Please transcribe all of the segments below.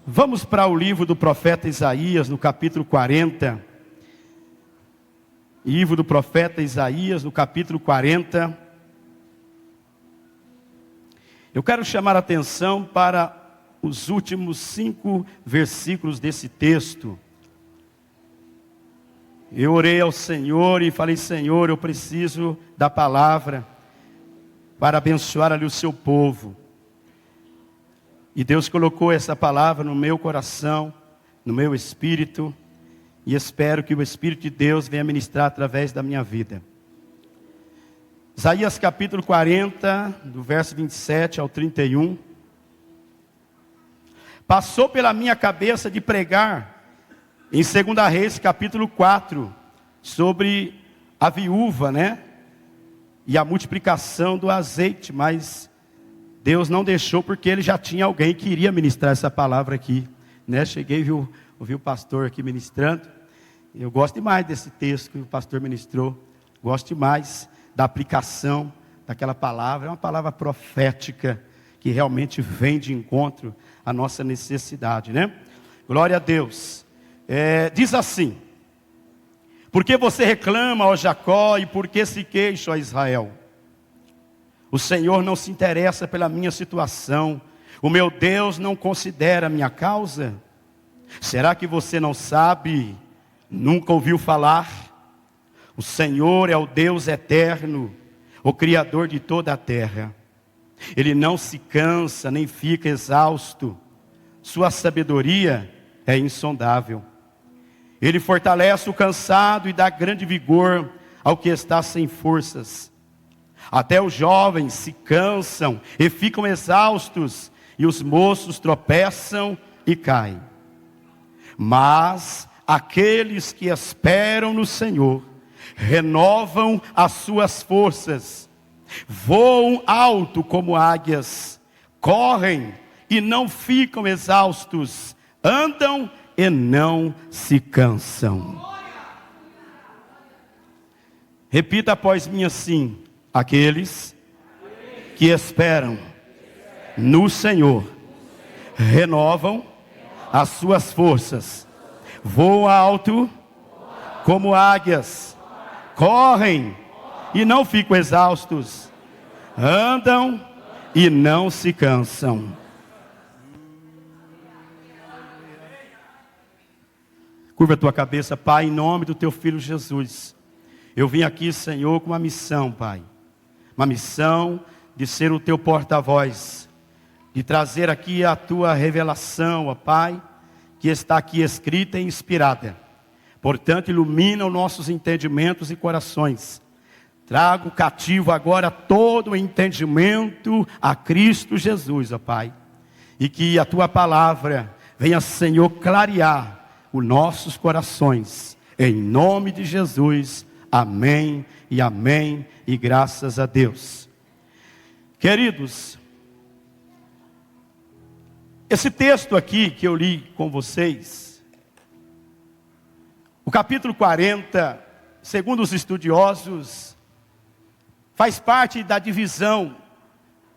Vamos para o livro do profeta Isaías, no capítulo 40. Livro do profeta Isaías, no capítulo 40. Eu quero chamar a atenção para os últimos 5 versículos desse texto. Eu orei ao Senhor e falei: Senhor, eu preciso da palavra para abençoar ali o seu povo. E Deus colocou essa palavra no meu coração, no meu espírito, e espero que o Espírito de Deus venha ministrar através da minha vida. Isaías capítulo 40, do verso 27 ao 31. Passou pela minha cabeça de pregar em 2 Reis capítulo 4, sobre a viúva, e a multiplicação do azeite, mas Deus não deixou, porque Ele já tinha alguém que iria ministrar essa palavra aqui, Cheguei e ouvi o pastor aqui ministrando. Eu gosto demais desse texto que o pastor ministrou. Gosto demais da aplicação daquela palavra. É uma palavra profética que realmente vem de encontro à nossa necessidade, Glória a Deus. Diz assim: por que você reclama, ó Jacó, e por que se queixa, ó Israel? O Senhor não se interessa pela minha situação. O meu Deus não considera a minha causa. Será que você não sabe? Nunca ouviu falar? O Senhor é o Deus eterno, o Criador de toda a terra. Ele não se cansa, nem fica exausto. Sua sabedoria é insondável. Ele fortalece o cansado e dá grande vigor ao que está sem forças. Até os jovens se cansam e ficam exaustos, e os moços tropeçam e caem. Mas aqueles que esperam no Senhor renovam as suas forças, voam alto como águias, correm e não ficam exaustos, andam e não se cansam. Repita após mim assim: aqueles que esperam no Senhor renovam as suas forças, voam alto como águias, correm e não ficam exaustos, andam e não se cansam. Curva a tua cabeça, Pai, em nome do teu Filho Jesus. Eu vim aqui, Senhor, com uma missão, Pai. Uma missão de ser o teu porta-voz, de trazer aqui a tua revelação, ó Pai, que está aqui escrita e inspirada. Portanto, ilumina os nossos entendimentos e corações. Trago cativo agora todo o entendimento a Cristo Jesus, ó Pai. E que a tua palavra venha, Senhor, clarear os nossos corações. Em nome de Jesus, amém e amém, e graças a Deus. Queridos, esse texto aqui que eu li com vocês, o capítulo 40, segundo os estudiosos, faz parte da divisão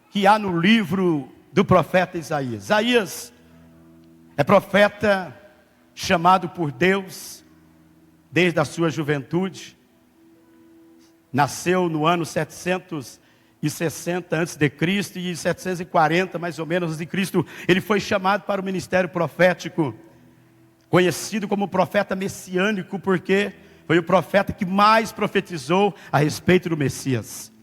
que há no livro do profeta Isaías. Isaías é profeta chamado por Deus desde a sua juventude. Nasceu no ano 760 a.C. e em 740 mais ou menos de Cristo, ele foi chamado para o ministério profético, conhecido como profeta messiânico, porque foi o profeta que mais profetizou a respeito do Messias,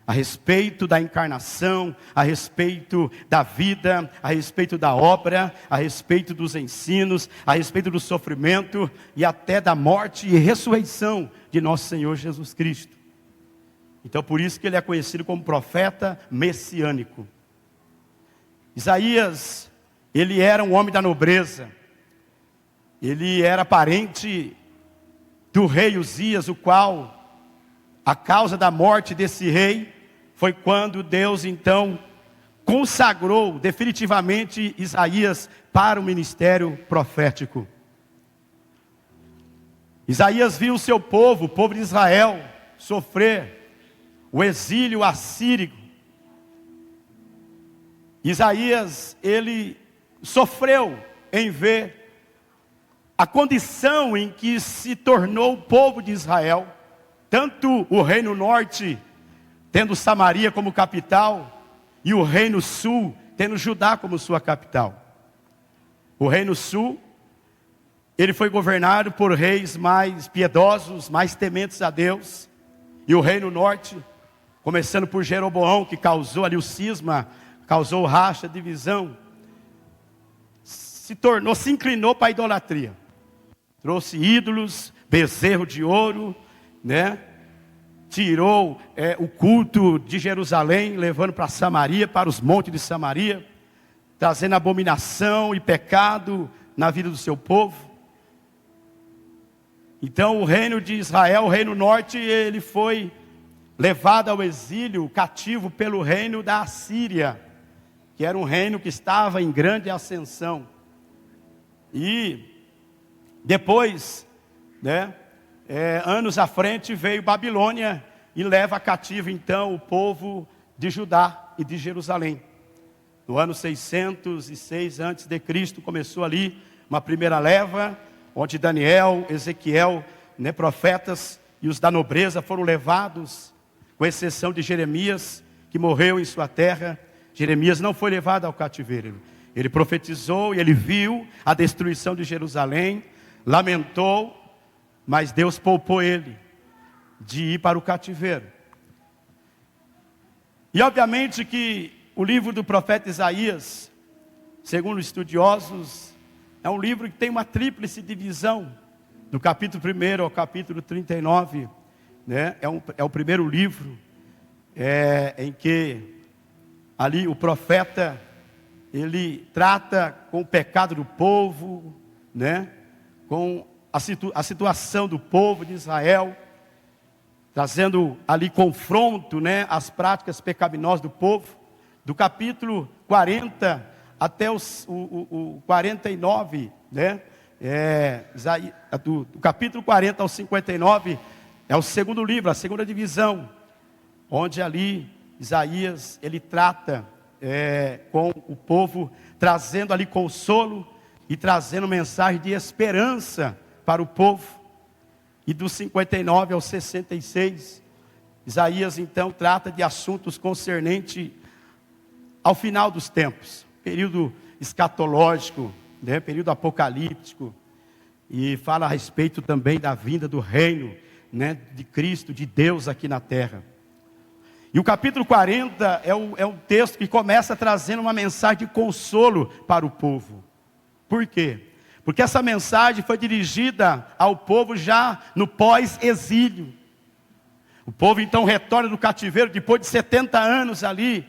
a respeito da encarnação, a respeito da vida, a respeito da obra, a respeito dos ensinos, a respeito do sofrimento e até da morte e ressurreição de nosso Senhor Jesus Cristo. Então por isso que ele é conhecido como profeta messiânico. Isaías, ele era um homem da nobreza. Ele era parente do rei Uzias, o qual, a causa da morte desse rei, foi quando Deus então consagrou definitivamente Isaías para o ministério profético. Isaías viu o seu povo, o povo de Israel, sofrer o exílio assírio. Isaías, ele sofreu em ver a condição em que se tornou o povo de Israel, tanto o reino norte, tendo Samaria como capital, e o reino sul, tendo Judá como sua capital. O reino sul, ele foi governado por reis mais piedosos, mais tementes a Deus, e o reino norte, começando por Jeroboão, que causou ali o cisma, causou racha, divisão, se inclinou para a idolatria. Trouxe ídolos, bezerro de ouro, né? Tirou o culto de Jerusalém, levando para Samaria, para os montes de Samaria, trazendo abominação e pecado na vida do seu povo. Então o reino de Israel, o reino norte, ele foi levado ao exílio, cativo pelo reino da Assíria, que era um reino que estava em grande ascensão. E depois, né, anos à frente, veio Babilônia e leva cativo então o povo de Judá e de Jerusalém. No ano 606 a.C. começou ali uma primeira leva, onde Daniel, Ezequiel, né, profetas e os da nobreza foram levados, com exceção de Jeremias, que morreu em sua terra. Jeremias não foi levado ao cativeiro. Ele profetizou e ele viu a destruição de Jerusalém, lamentou, mas Deus poupou ele de ir para o cativeiro. E obviamente que o livro do profeta Isaías, segundo estudiosos, é um livro que tem uma tríplice divisão, do capítulo 1 ao capítulo 39, né? É o primeiro livro em que ali o profeta, ele trata com o pecado do povo, né? Com a situação do povo de Israel, trazendo ali confronto, né, às práticas pecaminosas do povo. Do capítulo 40 até o 49, né? Do capítulo 40 ao 59, é o segundo livro, a segunda divisão, onde ali Isaías, ele trata com o povo, trazendo ali consolo e trazendo mensagem de esperança para o povo. E do 59 ao 66, Isaías então trata de assuntos concernentes ao final dos tempos, período escatológico, né, período apocalíptico, e fala a respeito também da vinda do reino, né, de Cristo, de Deus aqui na terra. E o capítulo 40 é um texto que começa trazendo uma mensagem de consolo para o povo. Por quê? Porque essa mensagem foi dirigida ao povo já no pós-exílio. O povo então retorna do cativeiro depois de 70 anos ali,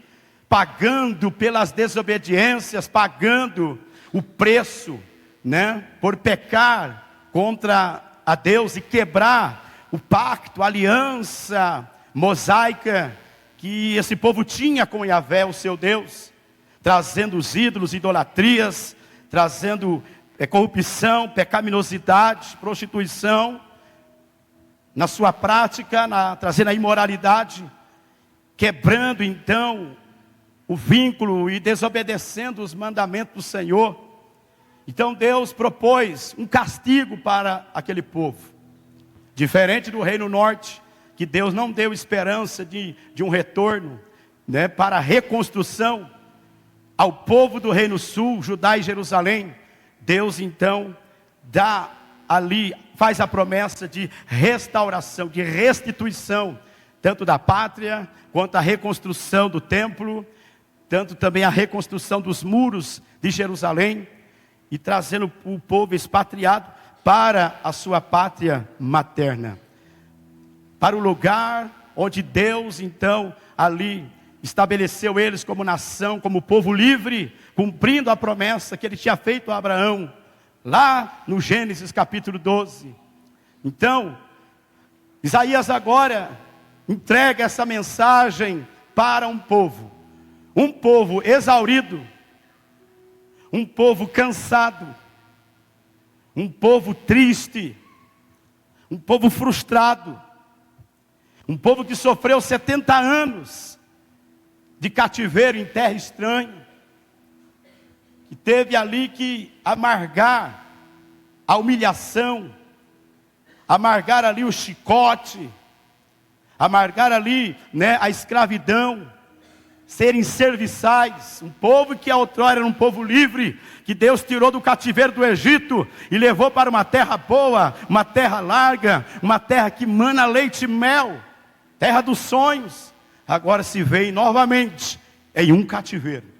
pagando pelas desobediências, pagando o preço, né, por pecar contra a Deus e quebrar o pacto, a aliança mosaica que esse povo tinha com Yahvé, o seu Deus, trazendo os ídolos, idolatrias, trazendo corrupção, pecaminosidade, prostituição, na sua prática, trazendo a imoralidade, quebrando então o vínculo e desobedecendo os mandamentos do Senhor. Então Deus propôs um castigo para aquele povo, diferente do reino norte, que Deus não deu esperança de um retorno, né, para a reconstrução ao povo do reino sul, Judá e Jerusalém. Deus então dá ali, faz a promessa de restauração, de restituição, tanto da pátria, quanto a reconstrução do templo, tanto também a reconstrução dos muros de Jerusalém, e trazendo o povo expatriado para a sua pátria materna, para o lugar onde Deus então ali estabeleceu eles como nação, como povo livre, cumprindo a promessa que ele tinha feito a Abraão, lá no Gênesis capítulo 12. Então, Isaías agora entrega essa mensagem para um povo exaurido, um povo cansado, um povo triste, um povo frustrado, um povo que sofreu 70 anos de cativeiro em terra estranha, que teve ali que amargar a humilhação, amargar ali o chicote, amargar ali, né, a escravidão, serem serviçais, um povo que outrora era um povo livre, que Deus tirou do cativeiro do Egito e levou para uma terra boa, uma terra larga, uma terra que mana leite e mel, terra dos sonhos, agora se vê novamente em um cativeiro.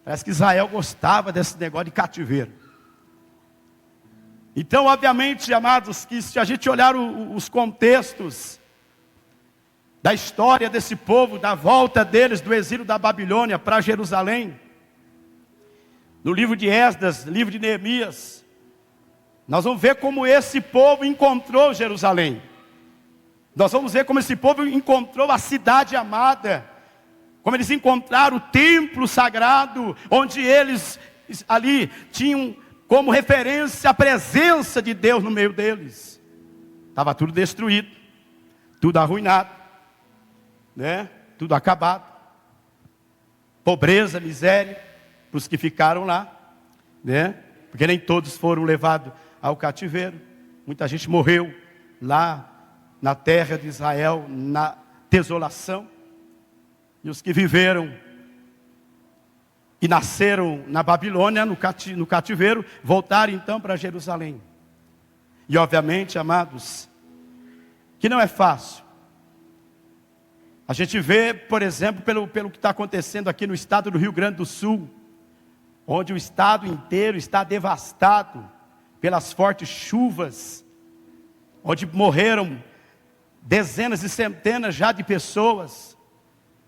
Parece que Israel gostava desse negócio de cativeiro. Então, obviamente, amados, que se a gente olhar os contextos da história desse povo, da volta deles do exílio da Babilônia para Jerusalém, no livro de Esdras, livro de Neemias, nós vamos ver como esse povo encontrou Jerusalém. Nós vamos ver como esse povo encontrou a cidade amada, como eles encontraram o templo sagrado, onde eles ali tinham como referência a presença de Deus no meio deles. Estava tudo destruído, tudo arruinado, né? Tudo acabado, pobreza, miséria, para os que ficaram lá, né? Porque nem todos foram levados ao cativeiro, muita gente morreu lá na terra de Israel, na desolação, e os que viveram e nasceram na Babilônia, no cativeiro, voltaram então para Jerusalém. E obviamente, amados, que não é fácil. A gente vê, por exemplo, pelo que está acontecendo aqui no estado do Rio Grande do Sul, onde o estado inteiro está devastado pelas fortes chuvas, onde morreram dezenas e centenas já de pessoas,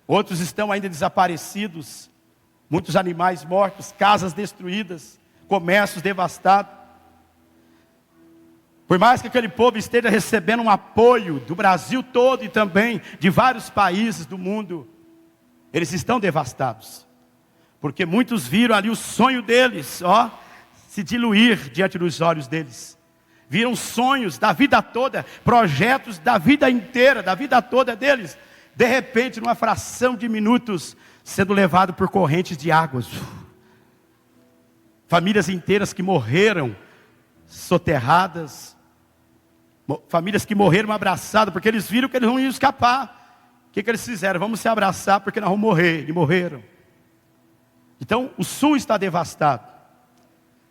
outros estão ainda desaparecidos, muitos animais mortos, casas destruídas, comércios devastados. Por mais que aquele povo esteja recebendo um apoio do Brasil todo e também de vários países do mundo, eles estão devastados, porque muitos viram ali o sonho deles, se diluir diante dos olhos deles. Viram sonhos da vida toda, projetos da vida inteira, da vida toda deles, de repente, numa fração de minutos, sendo levado por correntes de águas. Famílias inteiras que morreram soterradas, famílias que morreram abraçadas, porque eles viram que eles não iam escapar. O que eles fizeram? Vamos se abraçar, porque nós vamos morrer. E morreram. Então, o sul está devastado.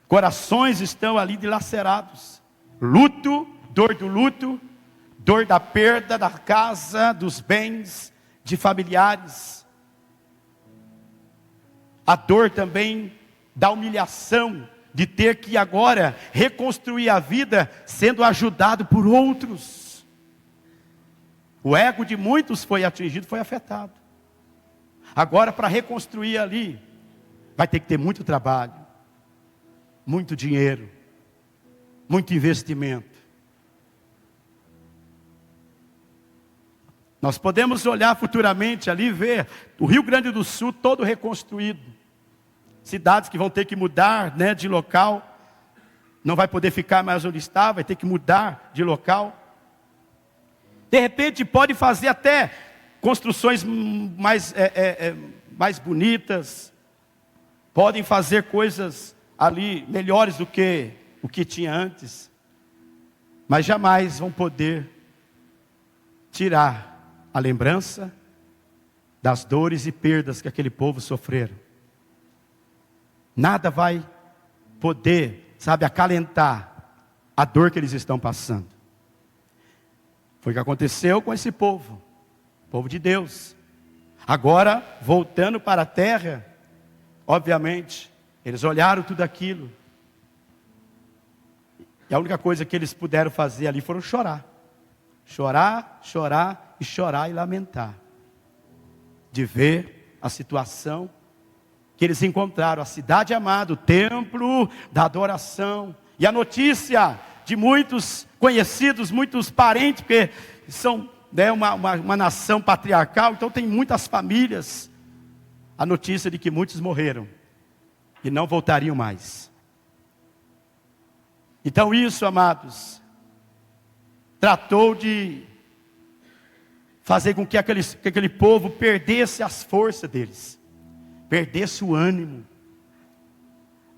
Corações estão ali dilacerados. Luto, dor do luto, dor da perda da casa, dos bens, de familiares. A dor também da humilhação, de ter que agora reconstruir a vida, sendo ajudado por outros. O ego de muitos foi atingido, foi afetado. Agora, para reconstruir ali, vai ter que ter muito trabalho, muito dinheiro, muito investimento. Nós podemos olhar futuramente ali e ver o Rio Grande do Sul todo reconstruído. Cidades que vão ter que mudar, né, de local. Não vai poder ficar mais onde está, vai ter que mudar de local. De repente pode fazer até construções mais bonitas. Podem fazer coisas ali melhores do que o que tinha antes. Mas jamais vão poder tirar a lembrança das dores e perdas que aquele povo sofreram. Nada vai poder, acalentar a dor que eles estão passando. Foi o que aconteceu com esse povo, povo de Deus. Agora, voltando para a terra, obviamente, eles olharam tudo aquilo. E a única coisa que eles puderam fazer ali foram chorar. Chorar, chorar e chorar e lamentar. De ver a situação que eles encontraram, a cidade amada, o templo da adoração. E a notícia de muitos conhecidos, muitos parentes, porque são, né, uma nação patriarcal, então tem muitas famílias. A notícia de que muitos morreram e não voltariam mais. Então isso, amados, tratou de fazer com que aquele povo perdesse as forças deles, perdesse o ânimo,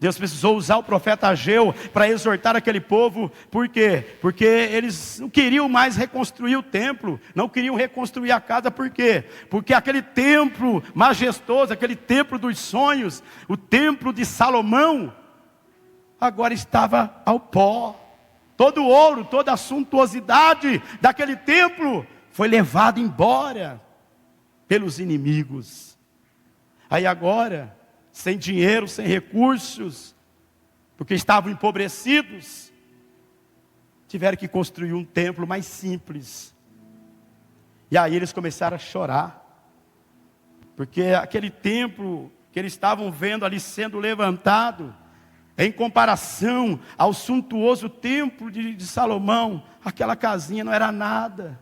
Deus precisou usar o profeta Ageu para exortar aquele povo. Por quê? Porque eles não queriam mais reconstruir o templo, não queriam reconstruir a casa. Por quê? Porque aquele templo majestoso, aquele templo dos sonhos, o templo de Salomão, agora estava ao pó. Todo o ouro, toda a suntuosidade daquele templo foi levado embora pelos inimigos. Aí agora, sem dinheiro, sem recursos, porque estavam empobrecidos, tiveram que construir um templo mais simples. E aí eles começaram a chorar, porque aquele templo que eles estavam vendo ali sendo levantado, em comparação ao suntuoso templo de Salomão, aquela casinha não era nada,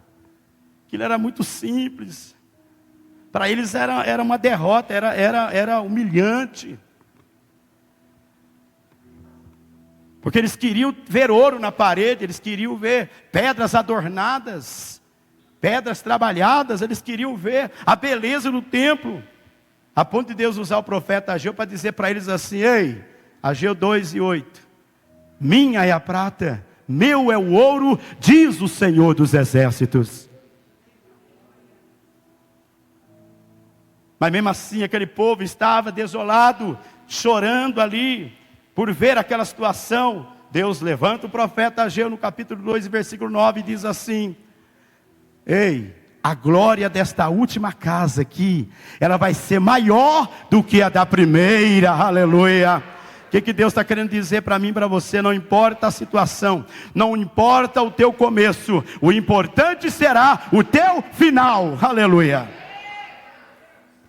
aquilo era muito simples. Para eles era uma derrota, era humilhante. Porque eles queriam ver ouro na parede, eles queriam ver pedras adornadas, pedras trabalhadas, eles queriam ver a beleza do templo. A ponto de Deus usar o profeta Ageu para dizer para eles assim: ei, Ageu 2:8, minha é a prata, meu é o ouro, diz o Senhor dos exércitos. Mas mesmo assim aquele povo estava desolado, chorando ali, por ver aquela situação. Deus levanta o profeta Ageu no capítulo 2, versículo 9, e diz assim: ei, a glória desta última casa aqui, ela vai ser maior do que a da primeira, aleluia. O que Deus está querendo dizer para mim e para você? Não importa a situação, não importa o teu começo, o importante será o teu final, aleluia.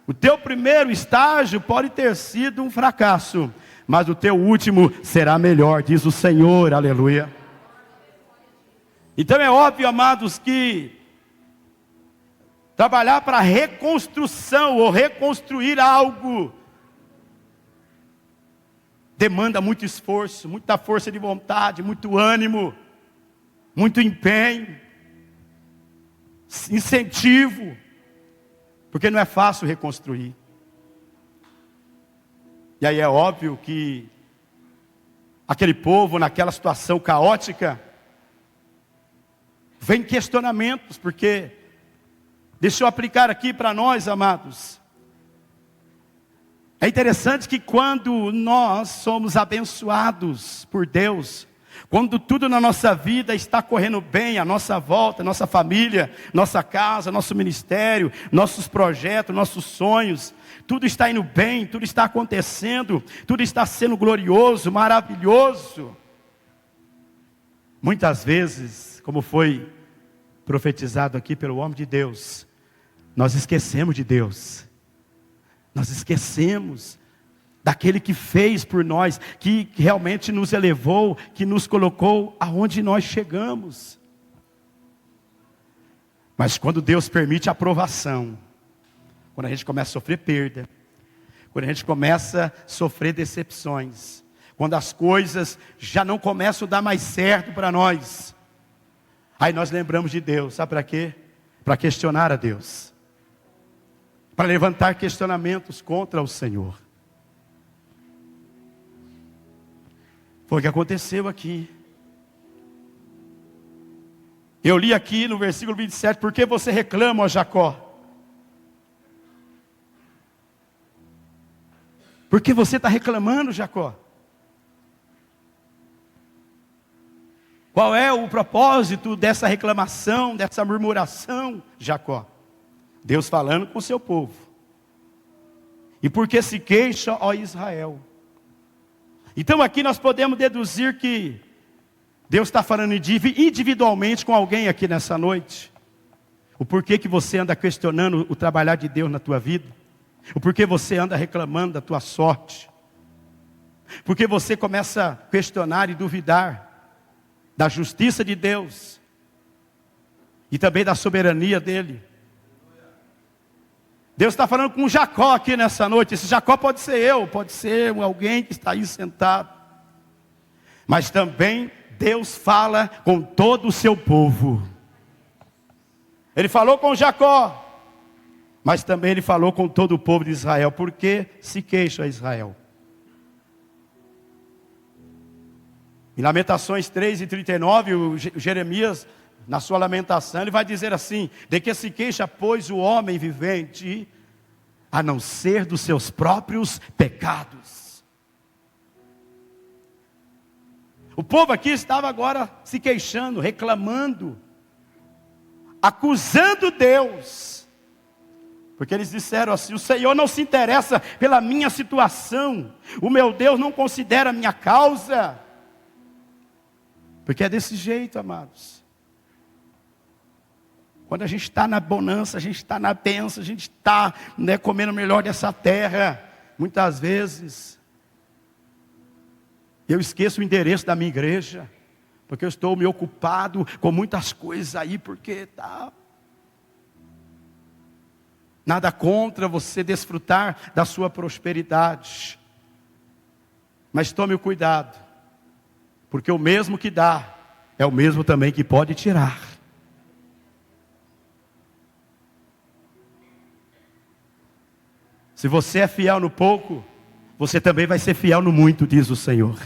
O teu primeiro estágio pode ter sido um fracasso, mas o teu último será melhor, diz o Senhor, aleluia. Então é óbvio, amados, que trabalhar para reconstrução ou reconstruir algo demanda muito esforço, muita força de vontade, muito ânimo, muito empenho, incentivo. Porque não é fácil reconstruir. E aí é óbvio que aquele povo, naquela situação caótica, vem questionamentos, porque, deixa eu aplicar aqui para nós, amados. É interessante que quando nós somos abençoados por Deus, quando tudo na nossa vida está correndo bem, a nossa volta, nossa família, nossa casa, nosso ministério, nossos projetos, nossos sonhos, tudo está indo bem, tudo está acontecendo, tudo está sendo glorioso, maravilhoso. Muitas vezes, como foi profetizado aqui pelo homem de Deus, nós esquecemos de Deus, nós esquecemos daquele que fez por nós, que realmente nos elevou, que nos colocou aonde nós chegamos. Mas quando Deus permite a aprovação, quando a gente começa a sofrer perda, quando a gente começa a sofrer decepções, quando as coisas já não começam a dar mais certo para nós, aí nós lembramos de Deus. Sabe para quê? Para questionar a Deus, para levantar questionamentos contra o Senhor. Foi o que aconteceu aqui. Eu li aqui no versículo 27, por que você reclama, ó Jacó? Por que você está reclamando, Jacó? Qual é o propósito dessa reclamação, dessa murmuração, Jacó? Deus falando com o seu povo. E por que se queixa, ó Israel? Então aqui nós podemos deduzir que Deus está falando individualmente com alguém aqui nessa noite. O porquê que você anda questionando o trabalhar de Deus na tua vida. O porquê você anda reclamando da tua sorte. Porque você começa a questionar e duvidar da justiça de Deus. E também da soberania dEle. Deus está falando com Jacó aqui nessa noite. Esse Jacó pode ser eu, pode ser alguém que está aí sentado. Mas também Deus fala com todo o seu povo. Ele falou com Jacó, mas também Ele falou com todo o povo de Israel. Por que se queixa Israel? Em Lamentações 3:39, o Jeremias, na sua lamentação, ele vai dizer assim: de que se queixa, pois, o homem vivente, a não ser dos seus próprios pecados. O povo aqui estava agora se queixando, reclamando, acusando Deus, porque eles disseram assim: o Senhor não se interessa pela minha situação, o meu Deus não considera a minha causa. Porque é desse jeito, amados. Quando a gente está na bonança, a gente está na bênção, a gente está, comendo o melhor dessa terra, muitas vezes eu esqueço o endereço da minha igreja, porque eu estou me ocupado com muitas coisas aí, porque tá. Nada contra você desfrutar da sua prosperidade, mas tome o cuidado, porque o mesmo que dá, é o mesmo também que pode tirar. Se você é fiel no pouco, você também vai ser fiel no muito, diz o Senhor.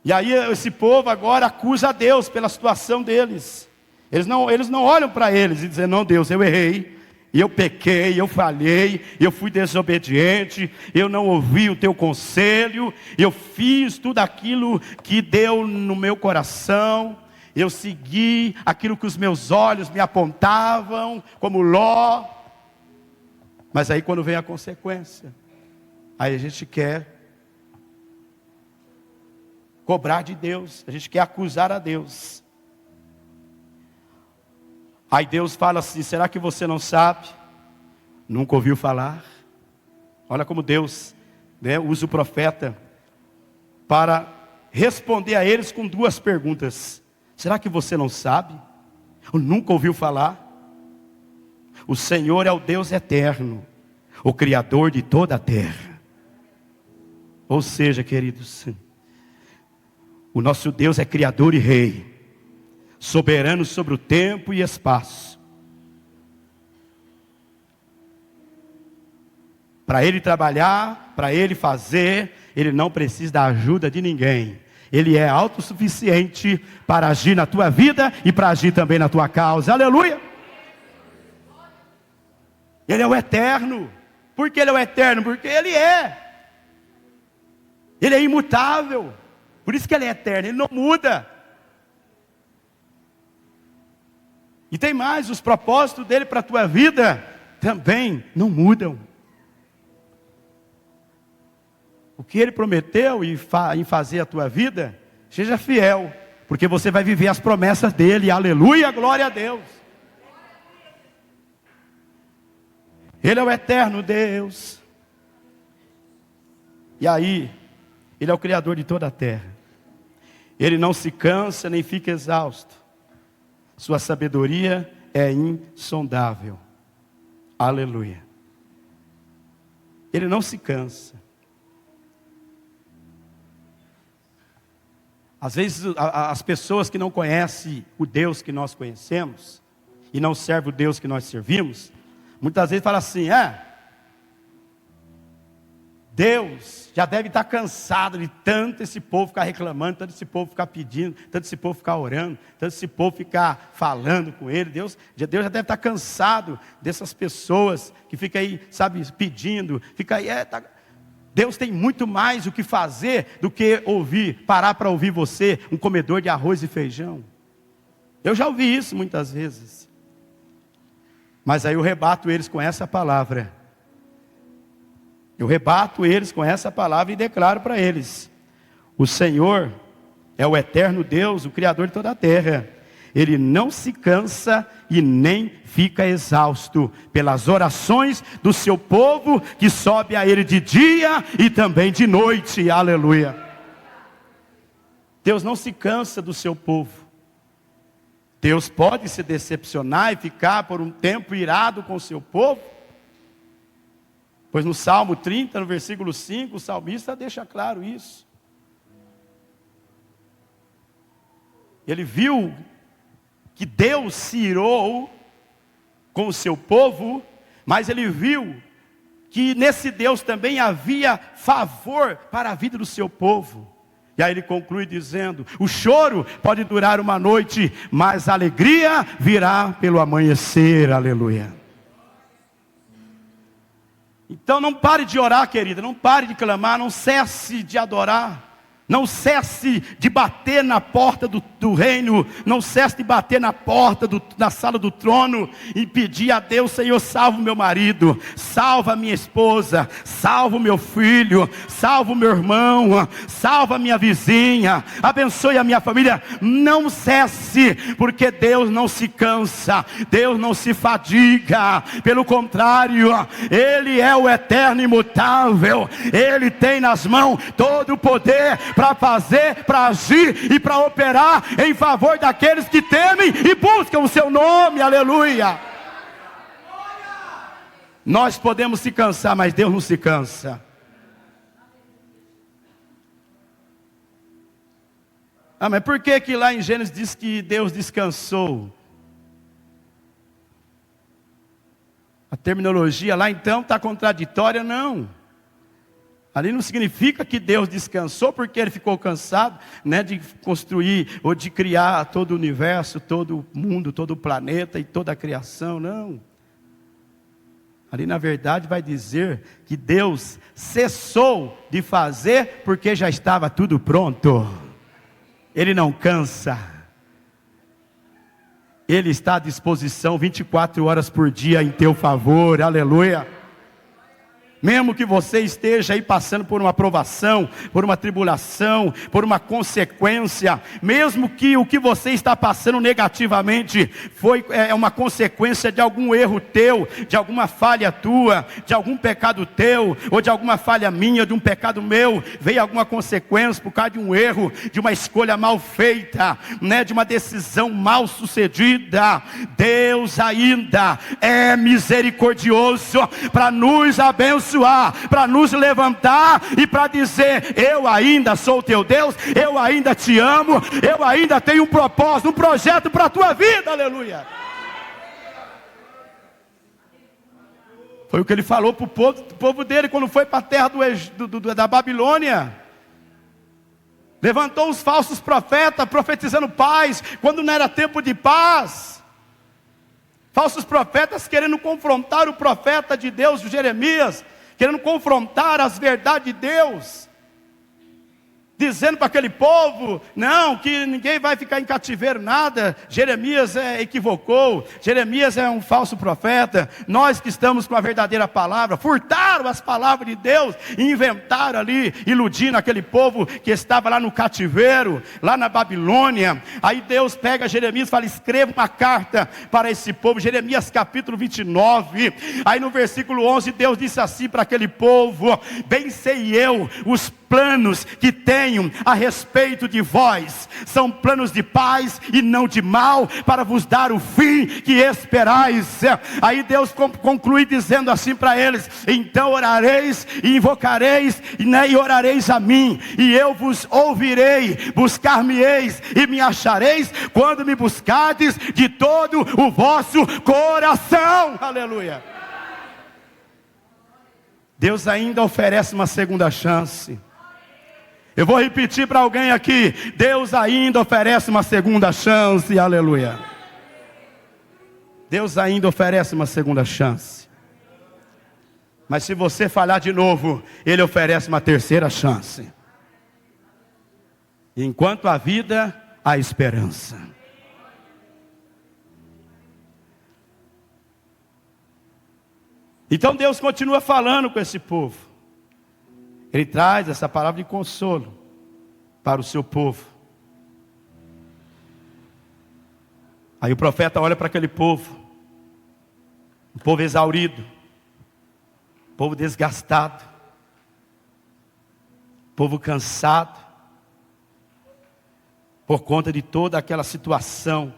E aí esse povo agora acusa a Deus pela situação deles. Eles não olham para eles e dizem: não, Deus, eu errei, eu pequei, eu falhei, eu fui desobediente, eu não ouvi o teu conselho, eu fiz tudo aquilo que deu no meu coração, eu segui aquilo que os meus olhos me apontavam, como Ló. Mas aí quando vem a consequência, aí a gente quer cobrar de Deus, a gente quer acusar a Deus. Aí Deus fala assim: será que você não sabe? Nunca ouviu falar? Olha como Deus usa o profeta para responder a eles com duas perguntas. Será que você não sabe? Ou nunca ouviu falar? O Senhor é o Deus eterno, o Criador de toda a terra. Ou seja, queridos, o nosso Deus é Criador e Rei, soberano sobre o tempo e espaço. Para Ele trabalhar, para Ele fazer, Ele não precisa da ajuda de ninguém. Ele é autossuficiente para agir na tua vida e para agir também na tua causa. Aleluia! Ele é o eterno. Por que Ele é o eterno? Porque Ele é. Ele é imutável. Por isso que Ele é eterno, Ele não muda. E tem mais, os propósitos dele para a tua vida também não mudam. O que Ele prometeu em fazer a tua vida, seja fiel, porque você vai viver as promessas dele. Aleluia, glória a Deus. Ele é o eterno Deus. E aí, Ele é o Criador de toda a terra. Ele não se cansa nem fica exausto. Sua sabedoria é insondável. Aleluia. Ele não se cansa. Às vezes as pessoas que não conhecem o Deus que nós conhecemos, e não servem o Deus que nós servimos, muitas vezes falam assim: Deus já deve estar cansado de tanto esse povo ficar reclamando, tanto esse povo ficar pedindo, tanto esse povo ficar orando, tanto esse povo ficar falando com Ele. Deus já deve estar cansado dessas pessoas que ficam aí, sabe, pedindo, fica aí, Deus tem muito mais o que fazer do que parar para ouvir você, um comedor de arroz e feijão. Eu já ouvi isso muitas vezes. Mas aí eu rebato eles com essa palavra. Eu rebato eles com essa palavra e declaro para eles: o Senhor é o eterno Deus, o Criador de toda a terra. Ele não se cansa e nem fica exausto pelas orações do seu povo, que sobe a Ele de dia e também de noite. Aleluia. Deus não se cansa do seu povo. Deus pode se decepcionar e ficar por um tempo irado com o seu povo, pois no Salmo 30, no versículo 5, o salmista deixa claro isso. Ele viu que Deus se irou com o seu povo, mas ele viu que nesse Deus também havia favor para a vida do seu povo. E aí ele conclui dizendo: o choro pode durar uma noite, mas a alegria virá pelo amanhecer. Aleluia. Então não pare de orar, querida, não pare de clamar, não cesse de adorar. Não cesse de bater na porta do reino, não cesse de bater na porta da sala do trono e pedir a Deus: Senhor, salva o meu marido, salva a minha esposa, salva o meu filho, salva o meu irmão, salva a minha vizinha, abençoe a minha família. Não cesse, porque Deus não se cansa, Deus não se fadiga, pelo contrário, Ele é o eterno imutável, Ele tem nas mãos todo o poder para fazer, para agir e para operar em favor daqueles que temem e buscam o seu nome. Aleluia. Nós podemos se cansar, mas Deus não se cansa. Mas por que lá em Gênesis diz que Deus descansou? A terminologia lá então está contraditória? Não. Ali não significa que Deus descansou porque Ele ficou cansado, né, de construir ou de criar todo o universo, todo o mundo, todo o planeta e toda a criação, não. Ali na verdade vai dizer que Deus cessou de fazer porque já estava tudo pronto. Ele não cansa. Ele está à disposição 24 horas por dia em teu favor. Aleluia. Mesmo que você esteja aí passando por uma provação, por uma tribulação, por uma consequência, mesmo que o que você está passando negativamente é uma consequência de algum erro teu, de alguma falha tua, de algum pecado teu, ou de alguma falha minha, de um pecado meu, veio alguma consequência por causa de um erro, de uma escolha mal feita, né, de uma decisão mal sucedida, Deus ainda é misericordioso para nos abençoar, para nos levantar e para dizer: eu ainda sou teu Deus, eu ainda te amo, eu ainda tenho um propósito, um projeto para a tua vida. Aleluia. Foi o que ele falou para o povo dele quando foi para a terra da Babilônia. Levantou os falsos profetas profetizando paz quando não era tempo de paz. Falsos profetas querendo confrontar o profeta de Deus, o Jeremias, querendo confrontar as verdades de Deus, dizendo para aquele povo: não, que ninguém vai ficar em cativeiro, nada. Jeremias equivocou, Jeremias é um falso profeta. Nós que estamos com a verdadeira palavra, furtaram as palavras de Deus e inventaram ali, iludindo aquele povo que estava lá no cativeiro, lá na Babilônia. Aí Deus pega Jeremias e fala: escreva uma carta para esse povo. Jeremias capítulo 29, aí no versículo 11, Deus disse assim para aquele povo: bem sei eu os planos que tenho a respeito de vós, são planos de paz e não de mal, para vos dar o fim que esperais. Aí Deus conclui dizendo assim para eles: então orareis e invocareis, né, e orareis a mim, e eu vos ouvirei, buscar-me-eis e me achareis, quando me buscardes de todo o vosso coração. Aleluia. Deus ainda oferece uma segunda chance. Eu vou repetir para alguém aqui: Deus ainda oferece uma segunda chance. Aleluia. Deus ainda oferece uma segunda chance. Mas se você falhar de novo, Ele oferece uma terceira chance. Enquanto há vida, há esperança. Então Deus continua falando com esse povo. Ele traz essa palavra de consolo para o seu povo. Aí o profeta olha para aquele povo, um povo exaurido, um povo desgastado, um povo cansado, por conta de toda aquela situação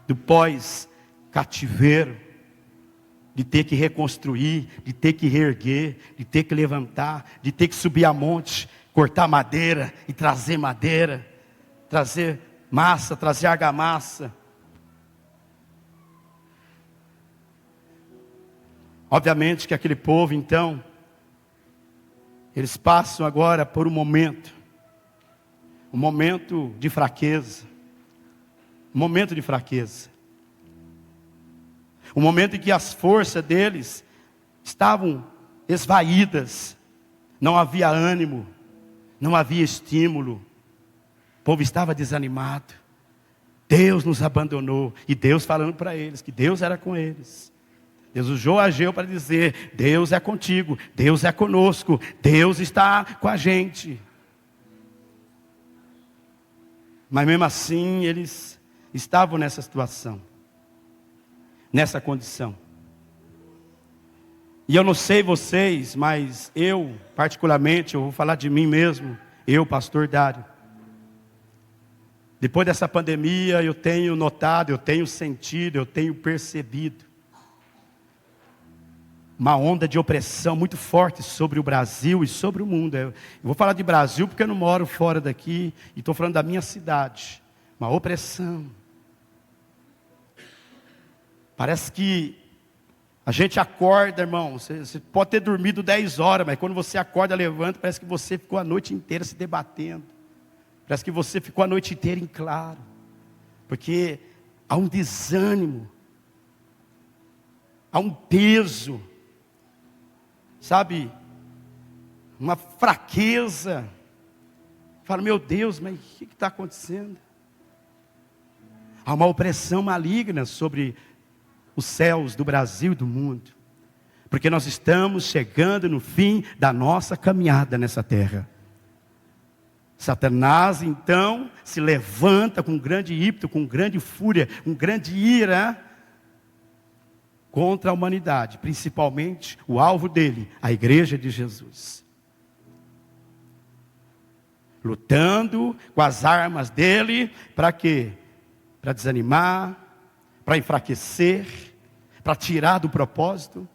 do pós-cativeiro, de ter que reconstruir, de ter que reerguer, de ter que levantar, de ter que subir a monte, cortar madeira e trazer madeira, trazer massa, trazer argamassa. Obviamente que aquele povo então Eles passam agora por um momento de fraqueza. Um momento de fraqueza. Um momento em que as forças deles estavam esvaídas. Não havia ânimo. Não havia estímulo. O povo estava desanimado. Deus nos abandonou. E Deus falando para eles que Deus era com eles. Deus usou Ageu para dizer: Deus é contigo, Deus é conosco, Deus está com a gente. Mas mesmo assim eles estavam nessa situação, nessa condição. E eu não sei vocês, mas eu particularmente, eu vou falar de mim mesmo, eu, pastor Dário. Depois dessa pandemia eu tenho notado, eu tenho sentido, eu tenho percebido uma onda de opressão muito forte sobre o Brasil e sobre o mundo. Eu vou falar de Brasil porque eu não moro fora daqui e estou falando da minha cidade. Uma opressão. Parece que a gente acorda, irmão, você pode ter dormido 10 horas, mas quando você acorda, levanta, parece que você ficou a noite inteira se debatendo. Parece que você ficou a noite inteira em claro. Porque há um desânimo, há um peso, sabe, uma fraqueza. Fala, meu Deus, mas o que está acontecendo? Há uma opressão maligna sobre os céus do Brasil e do mundo. Porque nós estamos chegando no fim da nossa caminhada nessa terra. Satanás então se levanta com grande ímpeto, com grande fúria, com grande ira contra a humanidade, principalmente o alvo dele, a igreja de Jesus. Lutando com as armas dele, para quê? Para desanimar, para enfraquecer, para tirar do propósito.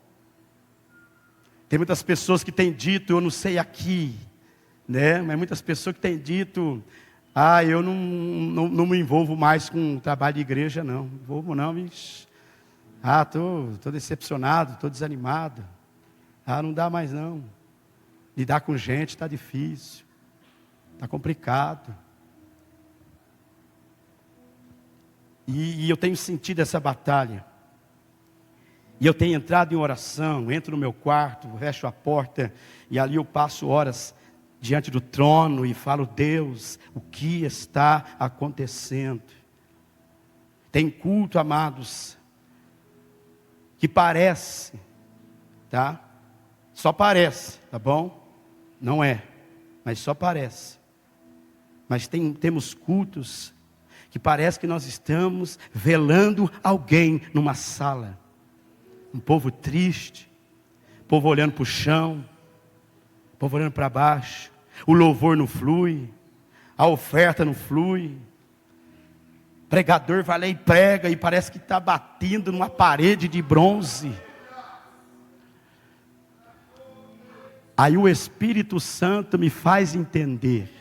Tem muitas pessoas que têm dito, eu não sei aqui, né? Mas muitas pessoas que têm dito, eu não me envolvo mais com o trabalho de igreja, não. Não envolvo não, bicho. Estou decepcionado, estou desanimado. Não dá mais não. Lidar com gente está difícil. Está complicado. E eu tenho sentido essa batalha. E eu tenho entrado em oração, entro no meu quarto, fecho a porta, e ali eu passo horas diante do trono e falo, Deus, o que está acontecendo? Tem culto, amados, que parece, tá? Só parece, tá bom? Não é, mas só parece. Mas temos cultos que parece que nós estamos velando alguém numa sala. Um povo triste, povo olhando para o chão, povo olhando para baixo. O louvor não flui, a oferta não flui. O pregador vai lá e prega e parece que está batendo numa parede de bronze. Aí o Espírito Santo me faz entender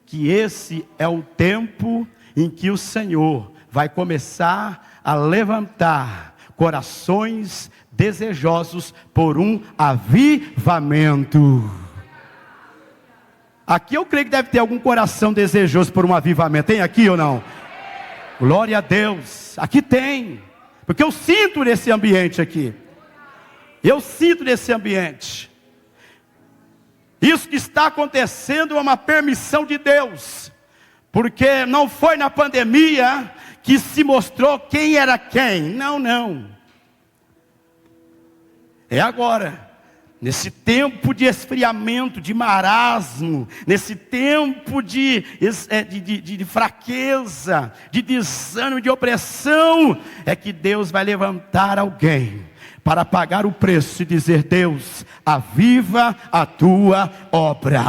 que esse é o tempo em que o Senhor vai começar a levantar corações desejosos por um avivamento. Aqui eu creio que deve ter algum coração desejoso por um avivamento. Tem aqui ou não? Glória a Deus. Aqui tem. Porque eu sinto nesse ambiente aqui. Eu sinto nesse ambiente. Isso que está acontecendo é uma permissão de Deus. Porque não foi na pandemia que se mostrou quem era quem. Não. É agora. Nesse tempo de esfriamento, de marasmo, nesse tempo de fraqueza, de desânimo, de opressão, é que Deus vai levantar alguém para pagar o preço e dizer, Deus, aviva a tua obra.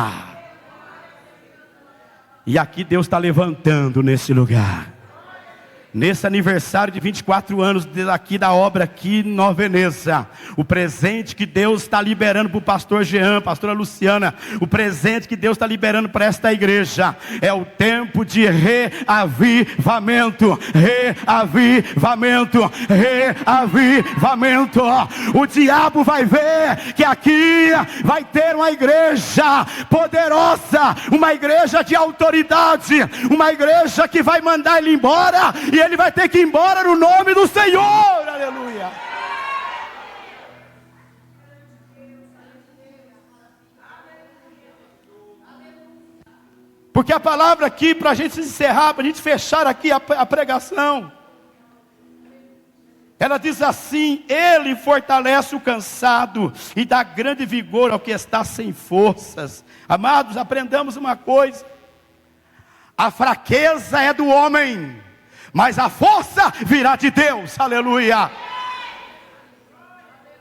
E aqui Deus está levantando nesse lugar. Nesse aniversário de 24 anos aqui da obra aqui em Nova Veneza, o presente que Deus está liberando para o pastor Jean, pastora Luciana, o presente que Deus está liberando para esta igreja, é o tempo de reavivamento, reavivamento, reavivamento. O diabo vai ver que aqui vai ter uma igreja poderosa, uma igreja de autoridade, uma igreja que vai mandar ele embora, e ele vai ter que ir embora no nome do Senhor, aleluia. Porque a palavra aqui, para a gente encerrar, para a gente fechar aqui a pregação, ela diz assim: Ele fortalece o cansado e dá grande vigor ao que está sem forças. Amados, aprendamos uma coisa: a fraqueza é do homem, mas a força virá de Deus, aleluia.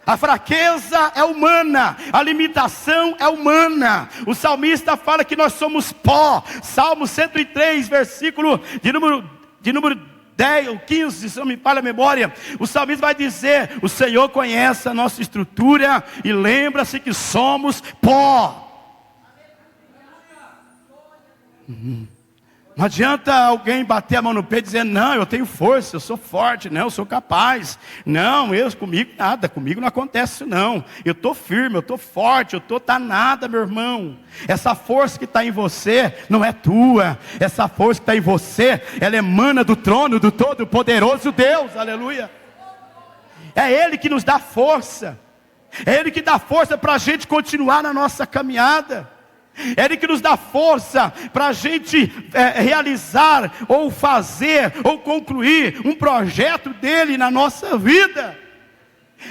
A fraqueza é humana, a limitação é humana. O salmista fala que nós somos pó. Salmo 103, versículo de número 10 ou 15, se não me falha a memória, o salmista vai dizer: o Senhor conhece a nossa estrutura e lembra-se que somos pó. Não adianta alguém bater a mão no peito e dizer: não, eu tenho força, eu sou forte, não, eu sou capaz. Não, comigo nada, comigo não acontece isso não. Eu estou firme, eu estou forte, tá nada, meu irmão. Essa força que está em você não é tua. Essa força que está em você, ela emana do trono do Todo-Poderoso Deus, aleluia. É Ele que nos dá força. É Ele que dá força para a gente continuar na nossa caminhada. É Ele que nos dá força para a gente realizar, ou fazer, ou concluir um projeto dEle na nossa vida.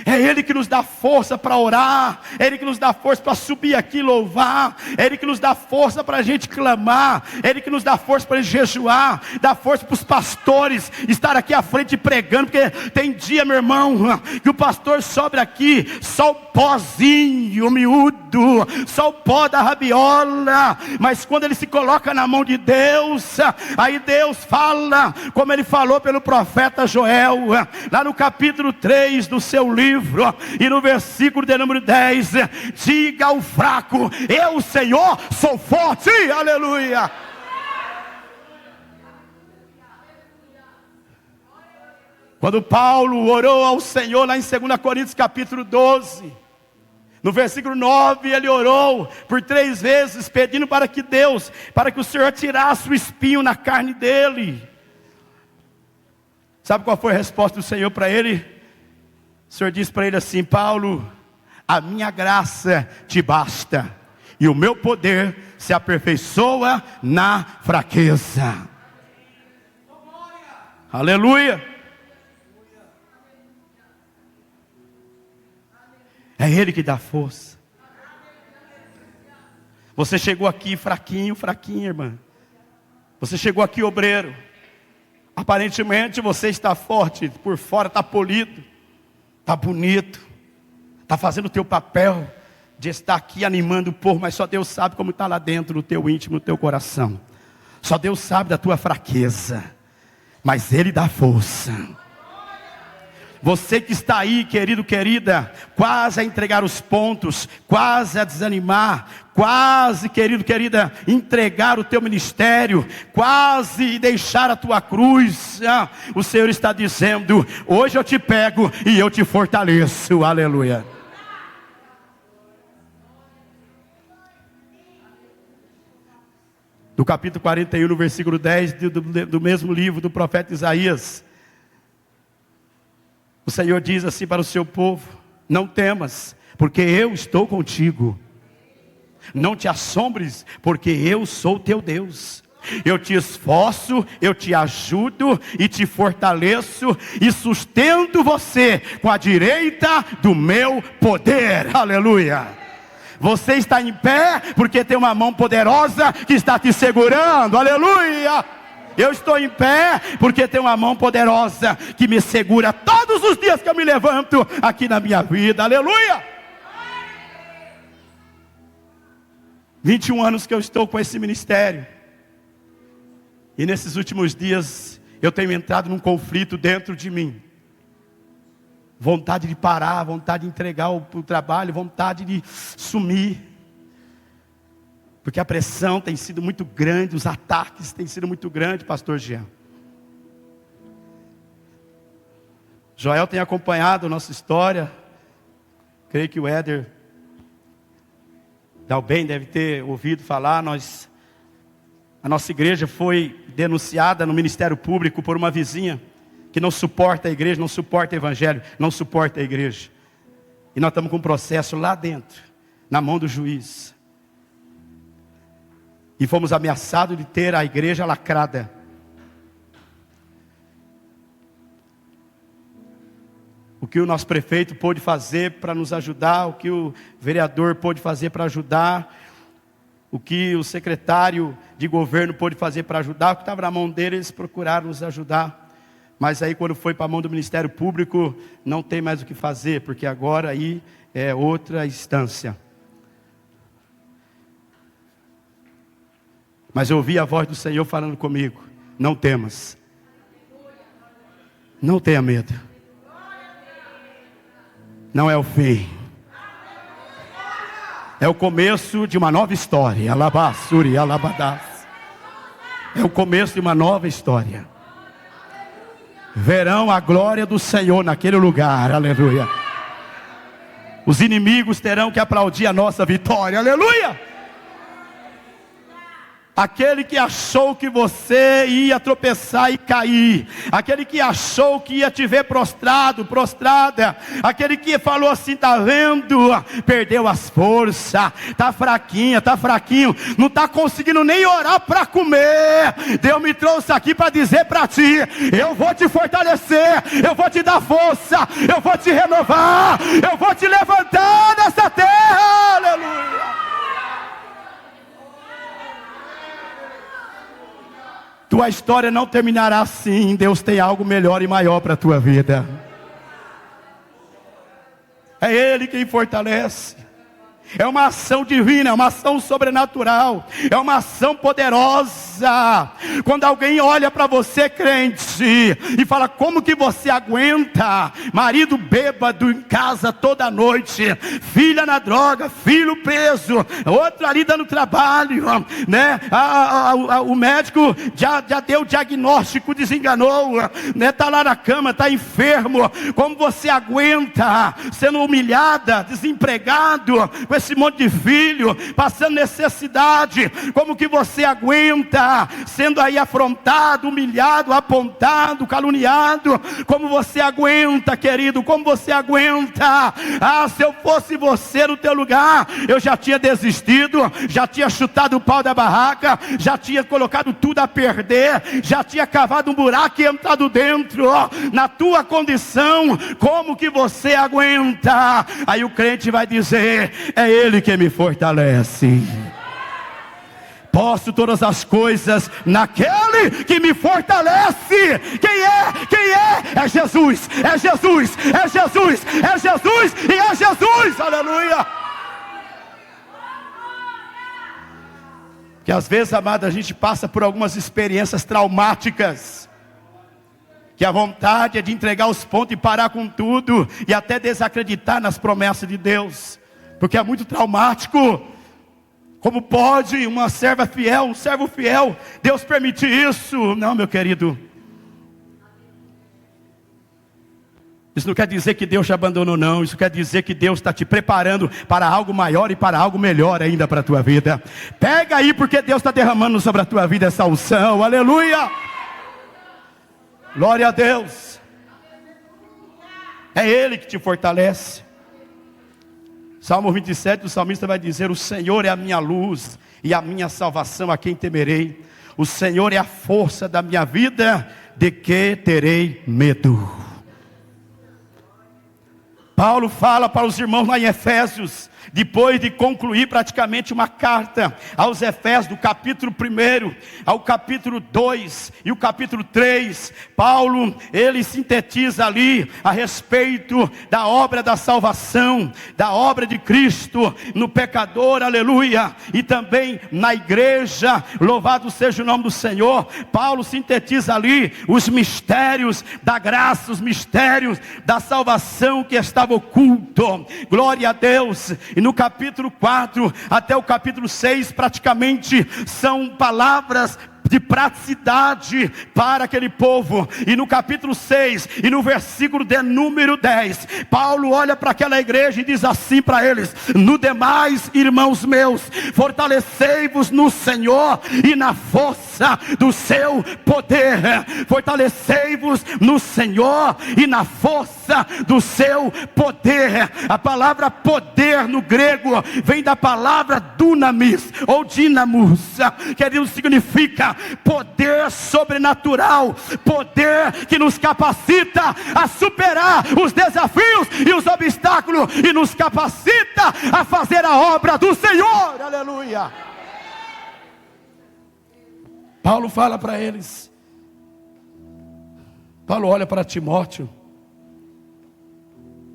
É Ele que nos dá força para orar, é Ele que nos dá força para subir aqui e louvar, é Ele que nos dá força para a gente clamar, é Ele que nos dá força para a gente jejuar, dá força para os pastores estar aqui à frente pregando, porque tem dia, meu irmão, que o pastor sobe aqui, só o pozinho miúdo, só o pó da rabiola, mas quando ele se coloca na mão de Deus, aí Deus fala, como Ele falou pelo profeta Joel, lá no capítulo 3 do seu livro, e no versículo de número 10, diga ao fraco: eu, Senhor, sou forte, aleluia. Quando Paulo orou ao Senhor, lá em 2 Coríntios capítulo 12, no versículo 9, ele orou por 3 vezes, pedindo para que o Senhor tirasse o espinho na carne dele. Sabe qual foi a resposta do Senhor para ele? O Senhor disse para ele assim: Paulo, a minha graça te basta, e o meu poder se aperfeiçoa na fraqueza. Aleluia. É Ele que dá força. Você chegou aqui fraquinho, irmã. Você chegou aqui obreiro. Aparentemente você está forte, por fora está polido, está bonito, está fazendo o teu papel de estar aqui animando o povo, mas só Deus sabe como está lá dentro, no teu íntimo, no teu coração. Só Deus sabe da tua fraqueza, mas Ele dá força. Você que está aí, querido, querida, quase a entregar os pontos, quase a desanimar, quase, querido, querida, entregar o teu ministério, quase deixar a tua cruz, o Senhor está dizendo: hoje eu te pego e eu te fortaleço, aleluia. No capítulo 41, no versículo 10 do mesmo livro do profeta Isaías, o Senhor diz assim para o seu povo: não temas, porque eu estou contigo. Não te assombres, porque eu sou teu Deus. Eu te esforço, eu te ajudo e te fortaleço e sustento você com a direita do meu poder. Aleluia. Você está em pé porque tem uma mão poderosa que está te segurando. Aleluia. Eu estou em pé porque tem uma mão poderosa que me segura todos os dias que eu me levanto aqui na minha vida. Aleluia. 21 anos que eu estou com esse ministério. E nesses últimos dias eu tenho entrado num conflito dentro de mim. Vontade de parar, vontade de entregar o trabalho, vontade de sumir. Porque a pressão tem sido muito grande, os ataques têm sido muito grandes, pastor Jean. Joel tem acompanhado a nossa história. Creio que o Éder Dalben deve ter ouvido falar. A nossa igreja foi denunciada no Ministério Público por uma vizinha que não suporta a igreja, não suporta o evangelho, não suporta a igreja. E nós estamos com um processo lá dentro, na mão do juiz. E fomos ameaçados de ter a igreja lacrada. O que o nosso prefeito pôde fazer para nos ajudar, o que o vereador pôde fazer para ajudar, o que o secretário de governo pôde fazer para ajudar, o que estava na mão dele, eles procuraram nos ajudar. Mas aí quando foi para a mão do Ministério Público, não tem mais o que fazer, porque agora aí é outra instância. Mas eu ouvi a voz do Senhor falando comigo: não temas, não tenha medo, não é o fim, é o começo de uma nova história. Alabassuri, alabadás. É o começo de uma nova história. Verão a glória do Senhor naquele lugar, aleluia. Os inimigos terão que aplaudir a nossa vitória, aleluia. Aquele que achou que você ia tropeçar e cair, aquele que achou que ia te ver prostrado, prostrada, aquele que falou assim: está vendo, perdeu as forças, está fraquinha, está fraquinho, não está conseguindo nem orar para comer. Deus me trouxe aqui para dizer para ti: eu vou te fortalecer, eu vou te dar força, eu vou te renovar, eu vou te levantar nessa terra, aleluia. Tua história não terminará assim. Deus tem algo melhor e maior para a tua vida. É Ele quem fortalece. É uma ação divina, é uma ação sobrenatural, é uma ação poderosa. Quando alguém olha para você, crente, e fala: como que você aguenta? Marido bêbado em casa toda noite, filha na droga, filho preso, outro ali dando trabalho, né? O médico já deu o diagnóstico, desenganou, né? Está lá na cama, está enfermo. Como você aguenta sendo humilhada, desempregado, com esse monte de filho, passando necessidade? Como que você aguenta sendo aí afrontado, humilhado, apontado, caluniado? Como você aguenta, querido? Como você aguenta? Se eu fosse você no teu lugar, eu já tinha desistido, já tinha chutado o pau da barraca, já tinha colocado tudo a perder, já tinha cavado um buraco e entrado dentro. Na tua condição, como que você aguenta? Aí o crente vai dizer: é Ele que me fortalece. Posso todas as coisas naquele que me fortalece. Quem é? Quem é? É Jesus, é Jesus, é Jesus, é Jesus e é Jesus, aleluia. Que às vezes, amada, a gente passa por algumas experiências traumáticas, que a vontade é de entregar os pontos e parar com tudo, e até desacreditar nas promessas de Deus, porque é muito traumático. Como pode uma serva fiel, um servo fiel, Deus permitir isso? Não, meu querido, isso não quer dizer que Deus te abandonou, não. Isso quer dizer que Deus está te preparando para algo maior e para algo melhor ainda para a tua vida. Pega aí, porque Deus está derramando sobre a tua vida essa unção, aleluia. Glória a Deus. É Ele que te fortalece. Salmo 27, o salmista vai dizer: o Senhor é a minha luz e a minha salvação, a quem temerei? O Senhor é a força da minha vida, de que terei medo? Paulo fala para os irmãos lá em Efésios, depois de concluir praticamente uma carta aos Efésios, do capítulo 1 ao capítulo 2 e o capítulo 3, Paulo, ele sintetiza ali a respeito da obra da salvação, da obra de Cristo no pecador, aleluia, e também na igreja, louvado seja o nome do Senhor. Paulo sintetiza ali os mistérios da graça, os mistérios da salvação que estava oculto, glória a Deus. E no capítulo 4 até o capítulo 6 praticamente são palavras de praticidade para aquele povo. E no capítulo 6 e no versículo de número 10, Paulo olha para aquela igreja e diz assim para eles: no demais, irmãos meus, fortalecei-vos no Senhor e na força do seu poder. Fortalecei-vos no Senhor e na força do seu poder. A palavra poder no grego vem da palavra dunamis ou dinamos, que significa poder sobrenatural, poder que nos capacita a superar os desafios e os obstáculos, e nos capacita a fazer a obra do Senhor, aleluia. Paulo fala para eles, Paulo olha para Timóteo,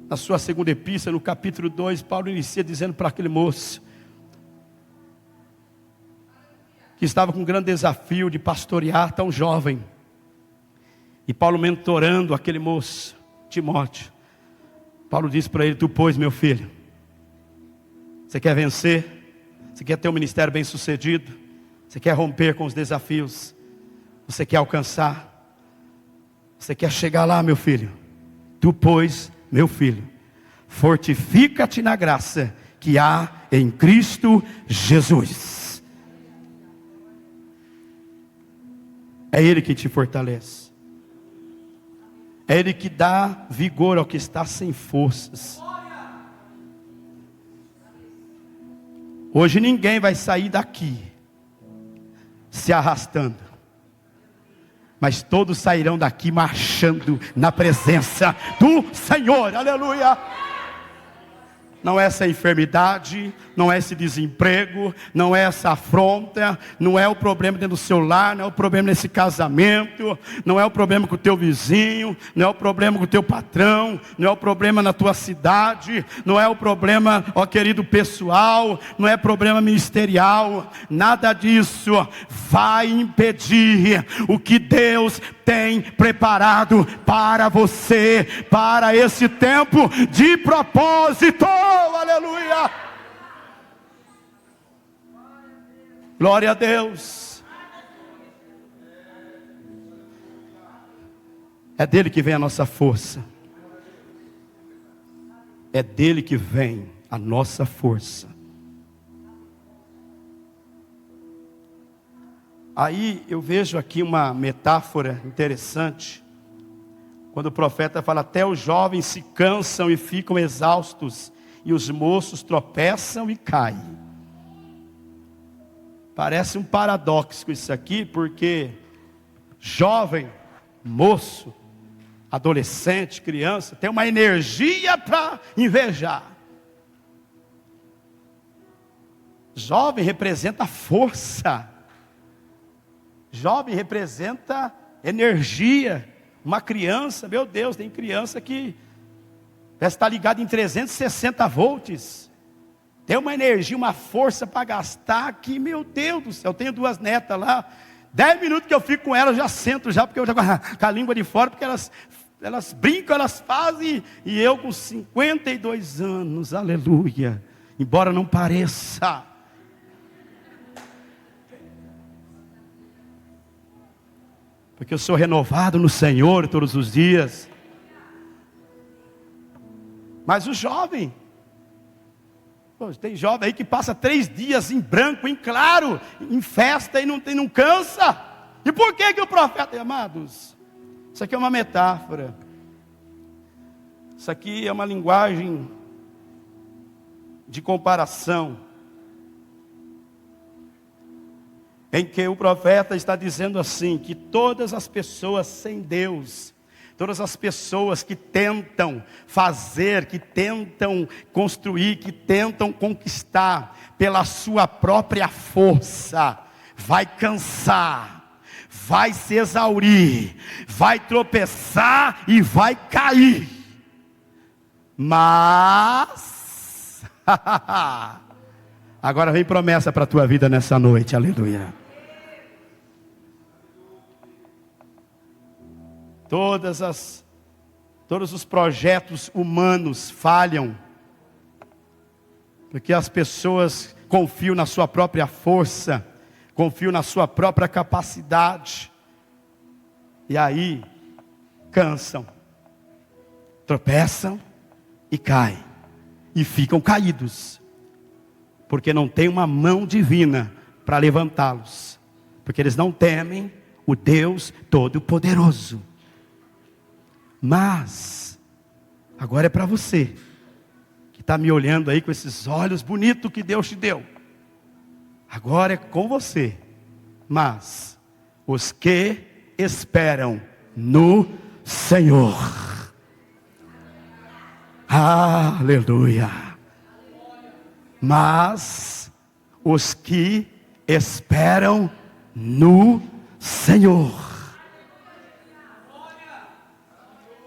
na sua segunda epístola, no capítulo 2, Paulo inicia dizendo para aquele moço, que estava com um grande desafio de pastorear, tão jovem, e Paulo mentorando aquele moço, Timóteo, Paulo disse para ele: tu, pois, meu filho, você quer vencer? Você quer ter um ministério bem sucedido? Você quer romper com os desafios? Você quer alcançar? Você quer chegar lá, meu filho? Tu, pois, meu filho, fortifica-te na graça que há em Cristo Jesus. É Ele que te fortalece. É Ele que dá vigor ao que está sem forças. Hoje ninguém vai sair daqui se arrastando, mas todos sairão daqui marchando na presença do Senhor, aleluia. Não é essa enfermidade, não é esse desemprego, não é essa afronta, não é o problema dentro do seu lar, não é o problema nesse casamento, não é o problema com o teu vizinho, não é o problema com o teu patrão, não é o problema na tua cidade, não é o problema, ó querido, pessoal, não é problema ministerial, nada disso vai impedir o que Deus tem preparado para você, para esse tempo de propósito, aleluia, glória a Deus. É dele que vem a nossa força, é dele que vem a nossa força. Aí eu vejo aqui uma metáfora interessante, quando o profeta fala: até os jovens se cansam e ficam exaustos, e os moços tropeçam e caem. Parece um paradoxo isso aqui, porque jovem, moço, adolescente, criança, tem uma energia para invejar. Jovem representa força. Jovem representa energia. Uma criança, meu Deus, tem criança que parece estar ligada em 360 volts. Tem uma energia, uma força para gastar que, meu Deus do céu. Eu tenho 2 netas lá. 10 minutos que eu fico com elas, eu já sento já, porque eu já com a língua de fora, porque elas brincam, elas fazem. E eu com 52 anos, aleluia. Embora não pareça. Porque eu sou renovado no Senhor todos os dias. Mas o jovem, tem jovem aí que passa 3 dias em branco, em claro, em festa e não cansa. E por que o profeta, amados? Isso aqui é uma metáfora. Isso aqui é uma linguagem de comparação, em que o profeta está dizendo assim, que todas as pessoas sem Deus Todas as pessoas que tentam fazer, que tentam construir, que tentam conquistar pela sua própria força, vai cansar, vai se exaurir, vai tropeçar e vai cair. Mas, agora vem promessa para a tua vida nessa noite, aleluia. Todos os projetos humanos falham, porque as pessoas confiam na sua própria força, confiam na sua própria capacidade, e aí cansam, tropeçam e caem, e ficam caídos, porque não tem uma mão divina para levantá-los, porque eles não temem o Deus Todo-Poderoso. Mas, agora é para você, que está me olhando aí com esses olhos bonitos que Deus te deu. Agora é com você. Mas, os que esperam no Senhor. Aleluia. Mas, os que esperam no Senhor.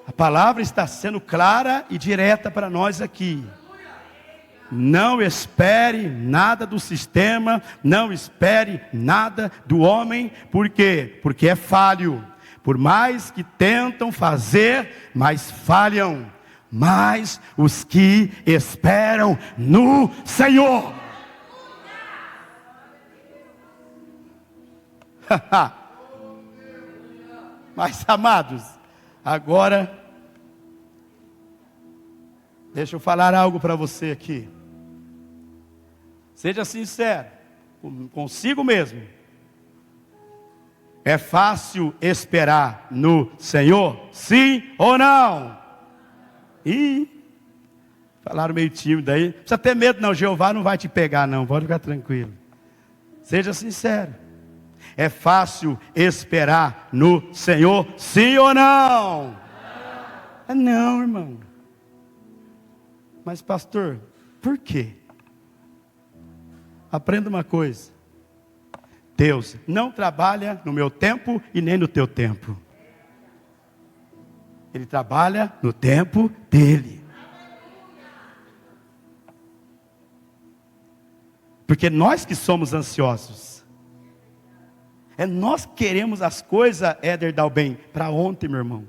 A palavra está sendo clara e direta para nós aqui. Não espere nada do sistema, não espere nada do homem. Por quê? Porque é falho. Por mais que tentam fazer, mas falham. Mas os que esperam no Senhor. Mas amados, agora, deixa eu falar algo para você aqui. Seja sincero, consigo mesmo. É fácil esperar no Senhor? Sim ou não? Ih, falaram meio tímido aí. Não precisa ter medo não, Jeová não vai te pegar não, pode ficar tranquilo. Seja sincero. É fácil esperar no Senhor? Sim ou não? Não, irmão. Mas pastor, por quê? Aprenda uma coisa. Deus não trabalha no meu tempo e nem no teu tempo. Ele trabalha no tempo dele. Porque nós que somos ansiosos. É nós que queremos as coisas, Éder Dalben, para ontem, meu irmão.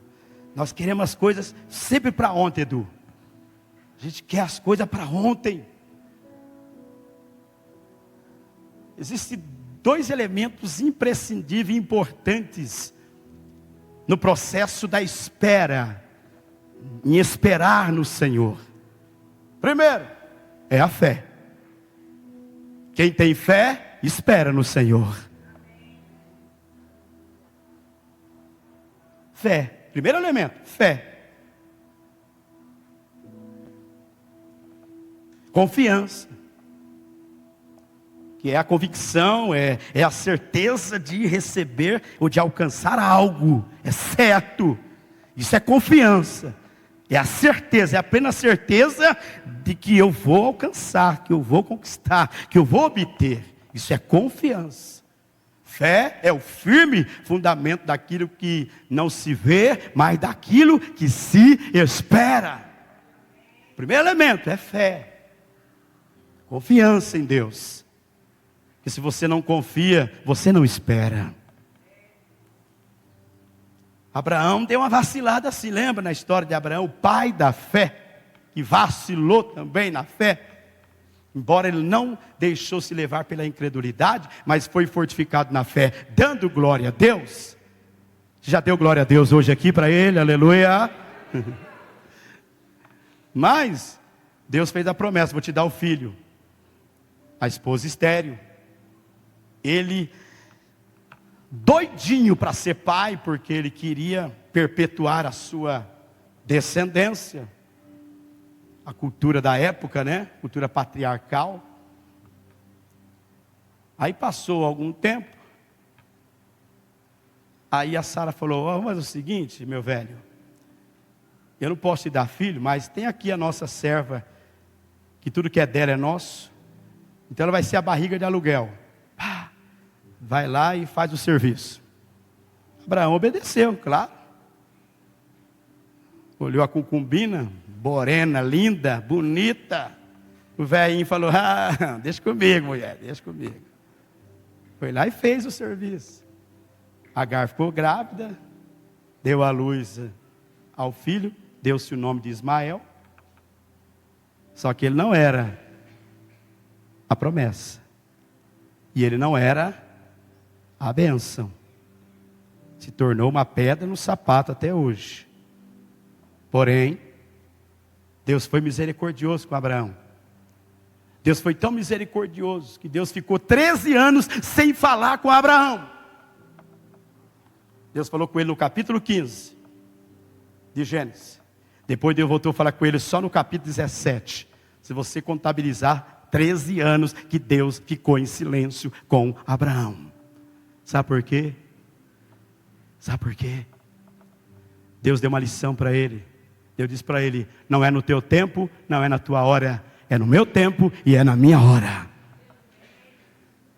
Nós queremos as coisas sempre para ontem, Edu. A gente quer as coisas para ontem. Existem dois elementos imprescindíveis e importantes no processo da espera, em esperar no Senhor. Primeiro, é a fé. Quem tem fé, espera no Senhor. Fé, primeiro elemento, fé. Confiança, que é a convicção, é a certeza de receber ou de alcançar algo, é certo, isso é confiança, é a certeza, é a plena certeza de que eu vou alcançar, que eu vou conquistar, que eu vou obter, isso é confiança. Fé é o firme fundamento daquilo que não se vê, mas daquilo que se espera. O primeiro elemento é fé. Confiança em Deus. Porque se você não confia, você não espera. Abraão deu uma vacilada assim, lembra na história de Abraão, o pai da fé, que vacilou também na fé. Embora ele não deixou se levar pela incredulidade, mas foi fortificado na fé, dando glória a Deus. Já deu glória a Deus hoje aqui para ele, aleluia. Mas Deus fez a promessa, vou te dar o filho. A esposa estéril. Ele, doidinho para ser pai, porque ele queria perpetuar a sua descendência. A cultura da época, né? Cultura patriarcal. Aí passou algum tempo. Aí a Sara falou, mas é o seguinte, meu velho. eu não posso te dar filho, mas tem aqui a nossa serva, que tudo que é dela é nosso, então ela vai ser a barriga de aluguel. Vai lá e faz o serviço. Abraão obedeceu, claro. Olhou a concubina, morena, linda, bonita. O velhinho falou, deixa comigo, mulher, deixa comigo. Foi lá e fez o serviço. Agar ficou grávida, deu à luz ao filho, deu-se o nome de Ismael. Só que ele não era a promessa. E ele não era a bênção. Se tornou uma pedra no sapato até hoje. Porém, Deus foi misericordioso com Abraão. Deus foi tão misericordioso que Deus ficou 13 anos sem falar com Abraão. Deus falou com ele no capítulo 15 de Gênesis. Depois Deus voltou a falar com ele só no capítulo 17. Se você contabilizar 13 anos que Deus ficou em silêncio com Abraão. Sabe por quê? Sabe por quê? Deus deu uma lição para ele. Deus disse para ele, não é no teu tempo, não é na tua hora, é no meu tempo e é na minha hora.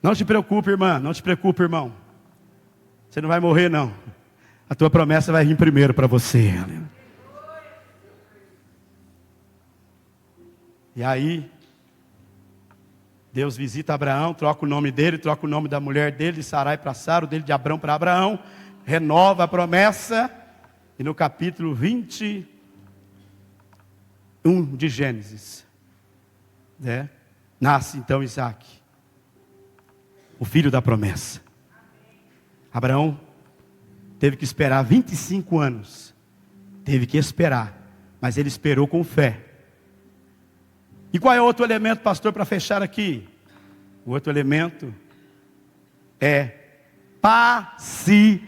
Não te preocupe, irmã, não te preocupe, irmão. Você não vai morrer, não. A tua promessa vai vir primeiro para você. E aí, Deus visita Abraão, troca o nome dele, troca o nome da mulher dele, de Sarai para Sara, o dele de Abrão para Abraão, renova a promessa, e no capítulo 21 de Gênesis, nasce então Isaac, o filho da promessa. Abraão teve que esperar 25 anos, teve que esperar, mas ele esperou com fé. E qual é o outro elemento, pastor, para fechar aqui? O outro elemento é paciência.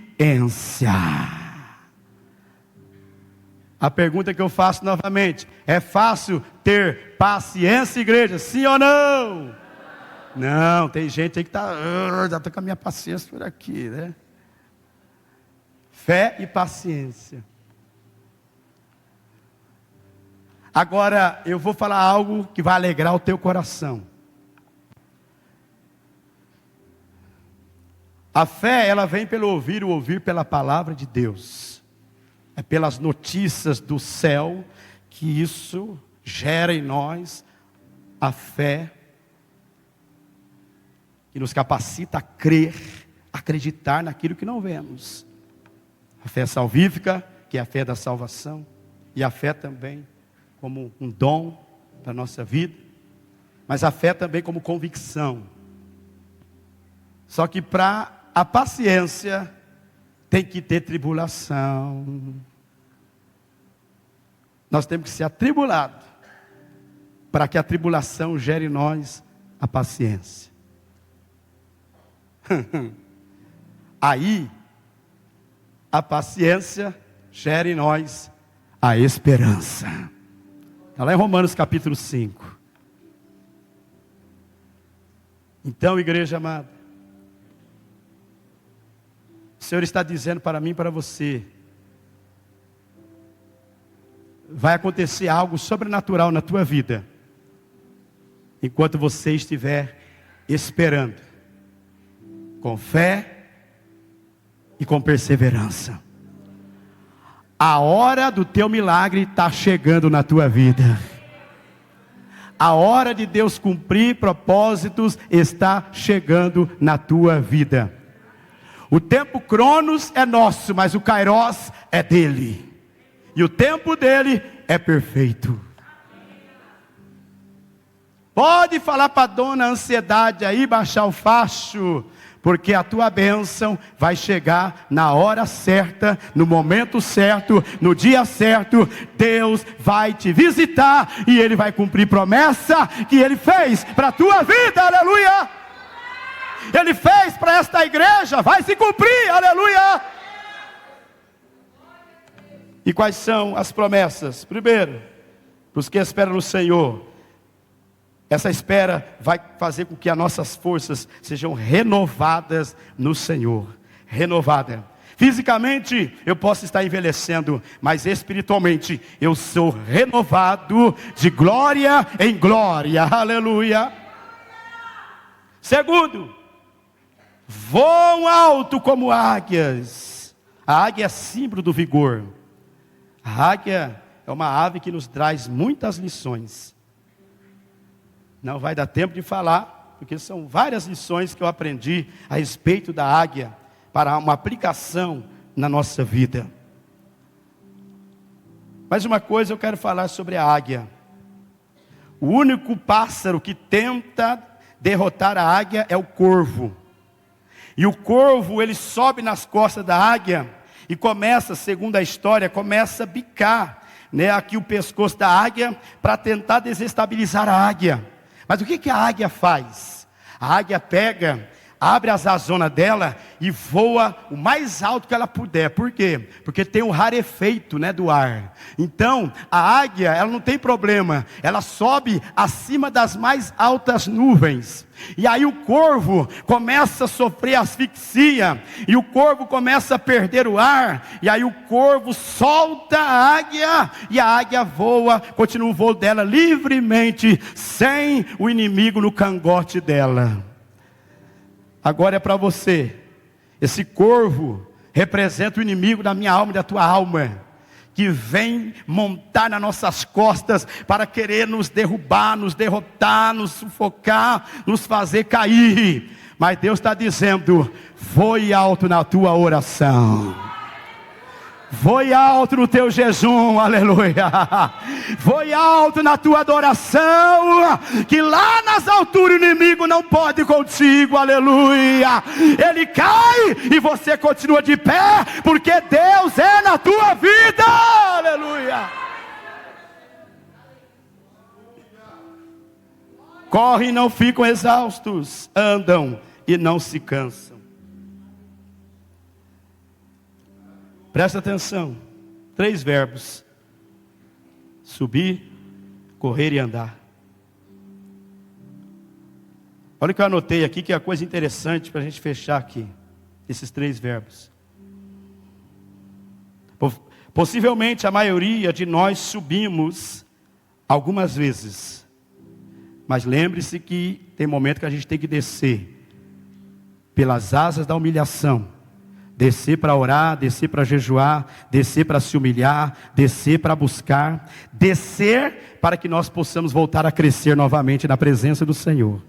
A pergunta que eu faço novamente, é fácil ter paciência, igreja? Sim ou não? Não, tem gente aí que já está com a minha paciência por aqui, né? Fé e paciência. Agora, eu vou falar algo que vai alegrar o teu coração. A fé, ela vem pelo ouvir, o ouvir pela palavra de Deus. É pelas notícias do céu que isso gera em nós a fé, que nos capacita a crer, acreditar naquilo que não vemos. A fé salvífica, que é a fé da salvação, e a fé também como um dom para a nossa vida, mas a fé também como convicção. Só que para a paciência tem que ter tribulação. Nós temos que ser atribulados para que a tribulação gere em nós a paciência. Aí a paciência gera em nós a esperança. Está lá em Romanos capítulo 5. Então, igreja amada, o Senhor está dizendo para mim e para você, vai acontecer algo sobrenatural na tua vida, enquanto você estiver esperando, com fé e com perseverança. A hora do teu milagre está chegando na tua vida. A hora de Deus cumprir propósitos está chegando na tua vida. O tempo Cronos é nosso, mas o Kairos é dele. E o tempo dele é perfeito. Pode falar para a dona ansiedade aí, baixar o facho, porque a tua bênção vai chegar na hora certa, no momento certo, no dia certo. Deus vai te visitar e Ele vai cumprir promessa que Ele fez para a tua vida, aleluia. Ele fez para esta igreja, vai se cumprir, aleluia. E quais são as promessas? Primeiro, para os que esperam no Senhor, essa espera vai fazer com que as nossas forças sejam renovadas no Senhor. Renovada. Fisicamente eu posso estar envelhecendo, mas espiritualmente eu sou renovado de glória em glória. Aleluia. Segundo, voam alto como águias. A águia é símbolo do vigor. A águia é uma ave que nos traz muitas lições. Não vai dar tempo de falar, porque são várias lições que eu aprendi a respeito da águia, para uma aplicação na nossa vida. Mais uma coisa eu quero falar sobre a águia. O único pássaro que tenta derrotar a águia é o corvo. E o corvo, ele sobe nas costas da águia e começa, segundo a história, começa a bicar, né, aqui o pescoço da águia para tentar desestabilizar a águia. Mas o que a águia faz? A águia pega, abre as asonas dela e voa o mais alto que ela puder. Por quê? Porque tem um rarefeito, né, do ar. Então, a águia, ela não tem problema. Ela sobe acima das mais altas nuvens. E aí o corvo começa a sofrer asfixia. E o corvo começa a perder o ar. E aí o corvo solta a águia. E a águia voa, continua o voo dela livremente, sem o inimigo no cangote dela. Agora é para você. Esse corvo representa o inimigo da minha alma e da tua alma, que vem montar nas nossas costas para querer nos derrubar, nos derrotar, nos sufocar, nos fazer cair. Mas Deus está dizendo: voe alto na tua oração, voe alto no teu jejum, aleluia. Voe alto na tua adoração, que lá nas alturas o inimigo não pode contigo, aleluia. Ele cai e você continua de pé, porque Deus é na tua vida, aleluia. Correm e não ficam exaustos, andam e não se cansam. Presta atenção, 3 verbos: subir, correr e andar. Olha o que eu anotei aqui, que é a coisa interessante para a gente fechar aqui, esses 3 verbos. Possivelmente a maioria de nós subimos algumas vezes, mas lembre-se que tem momento que a gente tem que descer pelas asas da humilhação. Descer para orar, descer para jejuar, descer para se humilhar, descer para buscar, descer para que nós possamos voltar a crescer novamente na presença do Senhor.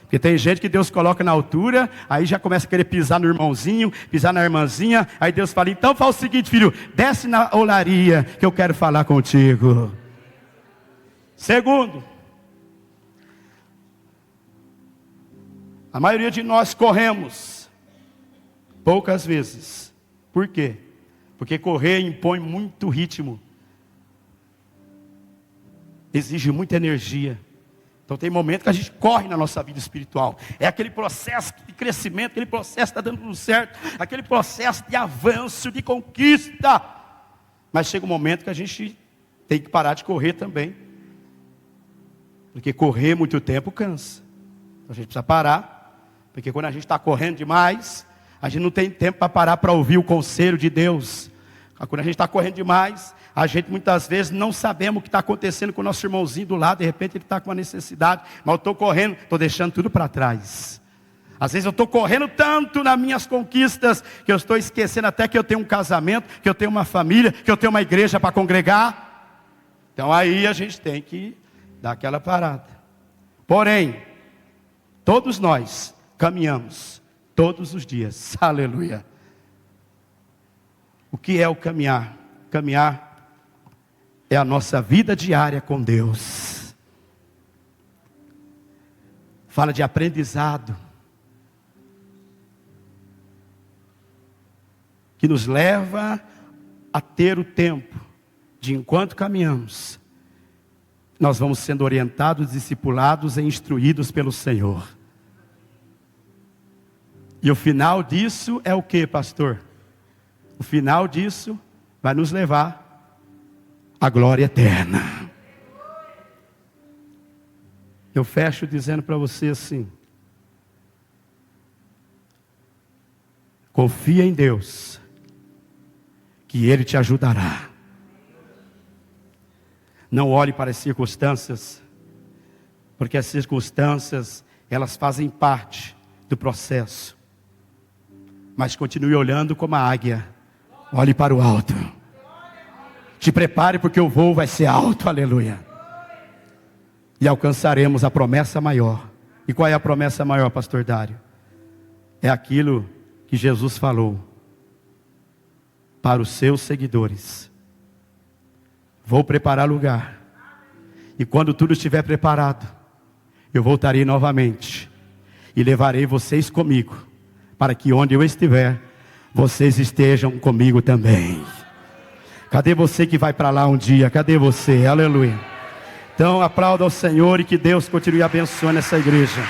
Porque tem gente que Deus coloca na altura, aí já começa a querer pisar no irmãozinho, pisar na irmãzinha, aí Deus fala: então faz o seguinte, filho, desce na olaria que eu quero falar contigo. Segundo, a maioria de nós corremos poucas vezes. Por quê? Porque correr impõe muito ritmo, exige muita energia. Então tem momento que a gente corre na nossa vida espiritual. É aquele processo de crescimento, aquele processo que está dando tudo certo, aquele processo de avanço, de conquista. Mas chega um momento que a gente tem que parar de correr também, porque correr muito tempo cansa. Então a gente precisa parar, porque quando a gente está correndo demais, a gente não tem tempo para parar para ouvir o conselho de Deus. Quando a gente está correndo demais, a gente muitas vezes não sabemos o que está acontecendo com o nosso irmãozinho do lado. De repente ele está com uma necessidade, mas eu estou correndo, estou deixando tudo para trás. Às vezes eu estou correndo tanto nas minhas conquistas, que eu estou esquecendo até que eu tenho um casamento, que eu tenho uma família, que eu tenho uma igreja para congregar. Então aí a gente tem que dar aquela parada. Porém, todos nós caminhamos todos os dias, aleluia. O que é o caminhar? Caminhar é a nossa vida diária com Deus. Fala de aprendizado, que nos leva a ter o tempo de, enquanto caminhamos, nós vamos sendo orientados, discipulados e instruídos pelo Senhor. E o final disso é o que, pastor? O final disso vai nos levar à glória eterna. Eu fecho dizendo para você assim: confia em Deus, que Ele te ajudará. Não olhe para as circunstâncias, porque as circunstâncias, elas fazem parte do processo. Mas continue olhando como a águia. Olhe para o alto. Te prepare, porque o voo vai ser alto, aleluia. E alcançaremos a promessa maior. E qual é a promessa maior, pastor Dário? É aquilo que Jesus falou para os seus seguidores: vou preparar lugar, e quando tudo estiver preparado, eu voltarei novamente, e levarei vocês comigo, para que onde eu estiver, vocês estejam comigo também. Cadê você que vai para lá um dia? Cadê você? Aleluia. Então aplauda ao Senhor, e que Deus continue abençoando essa igreja.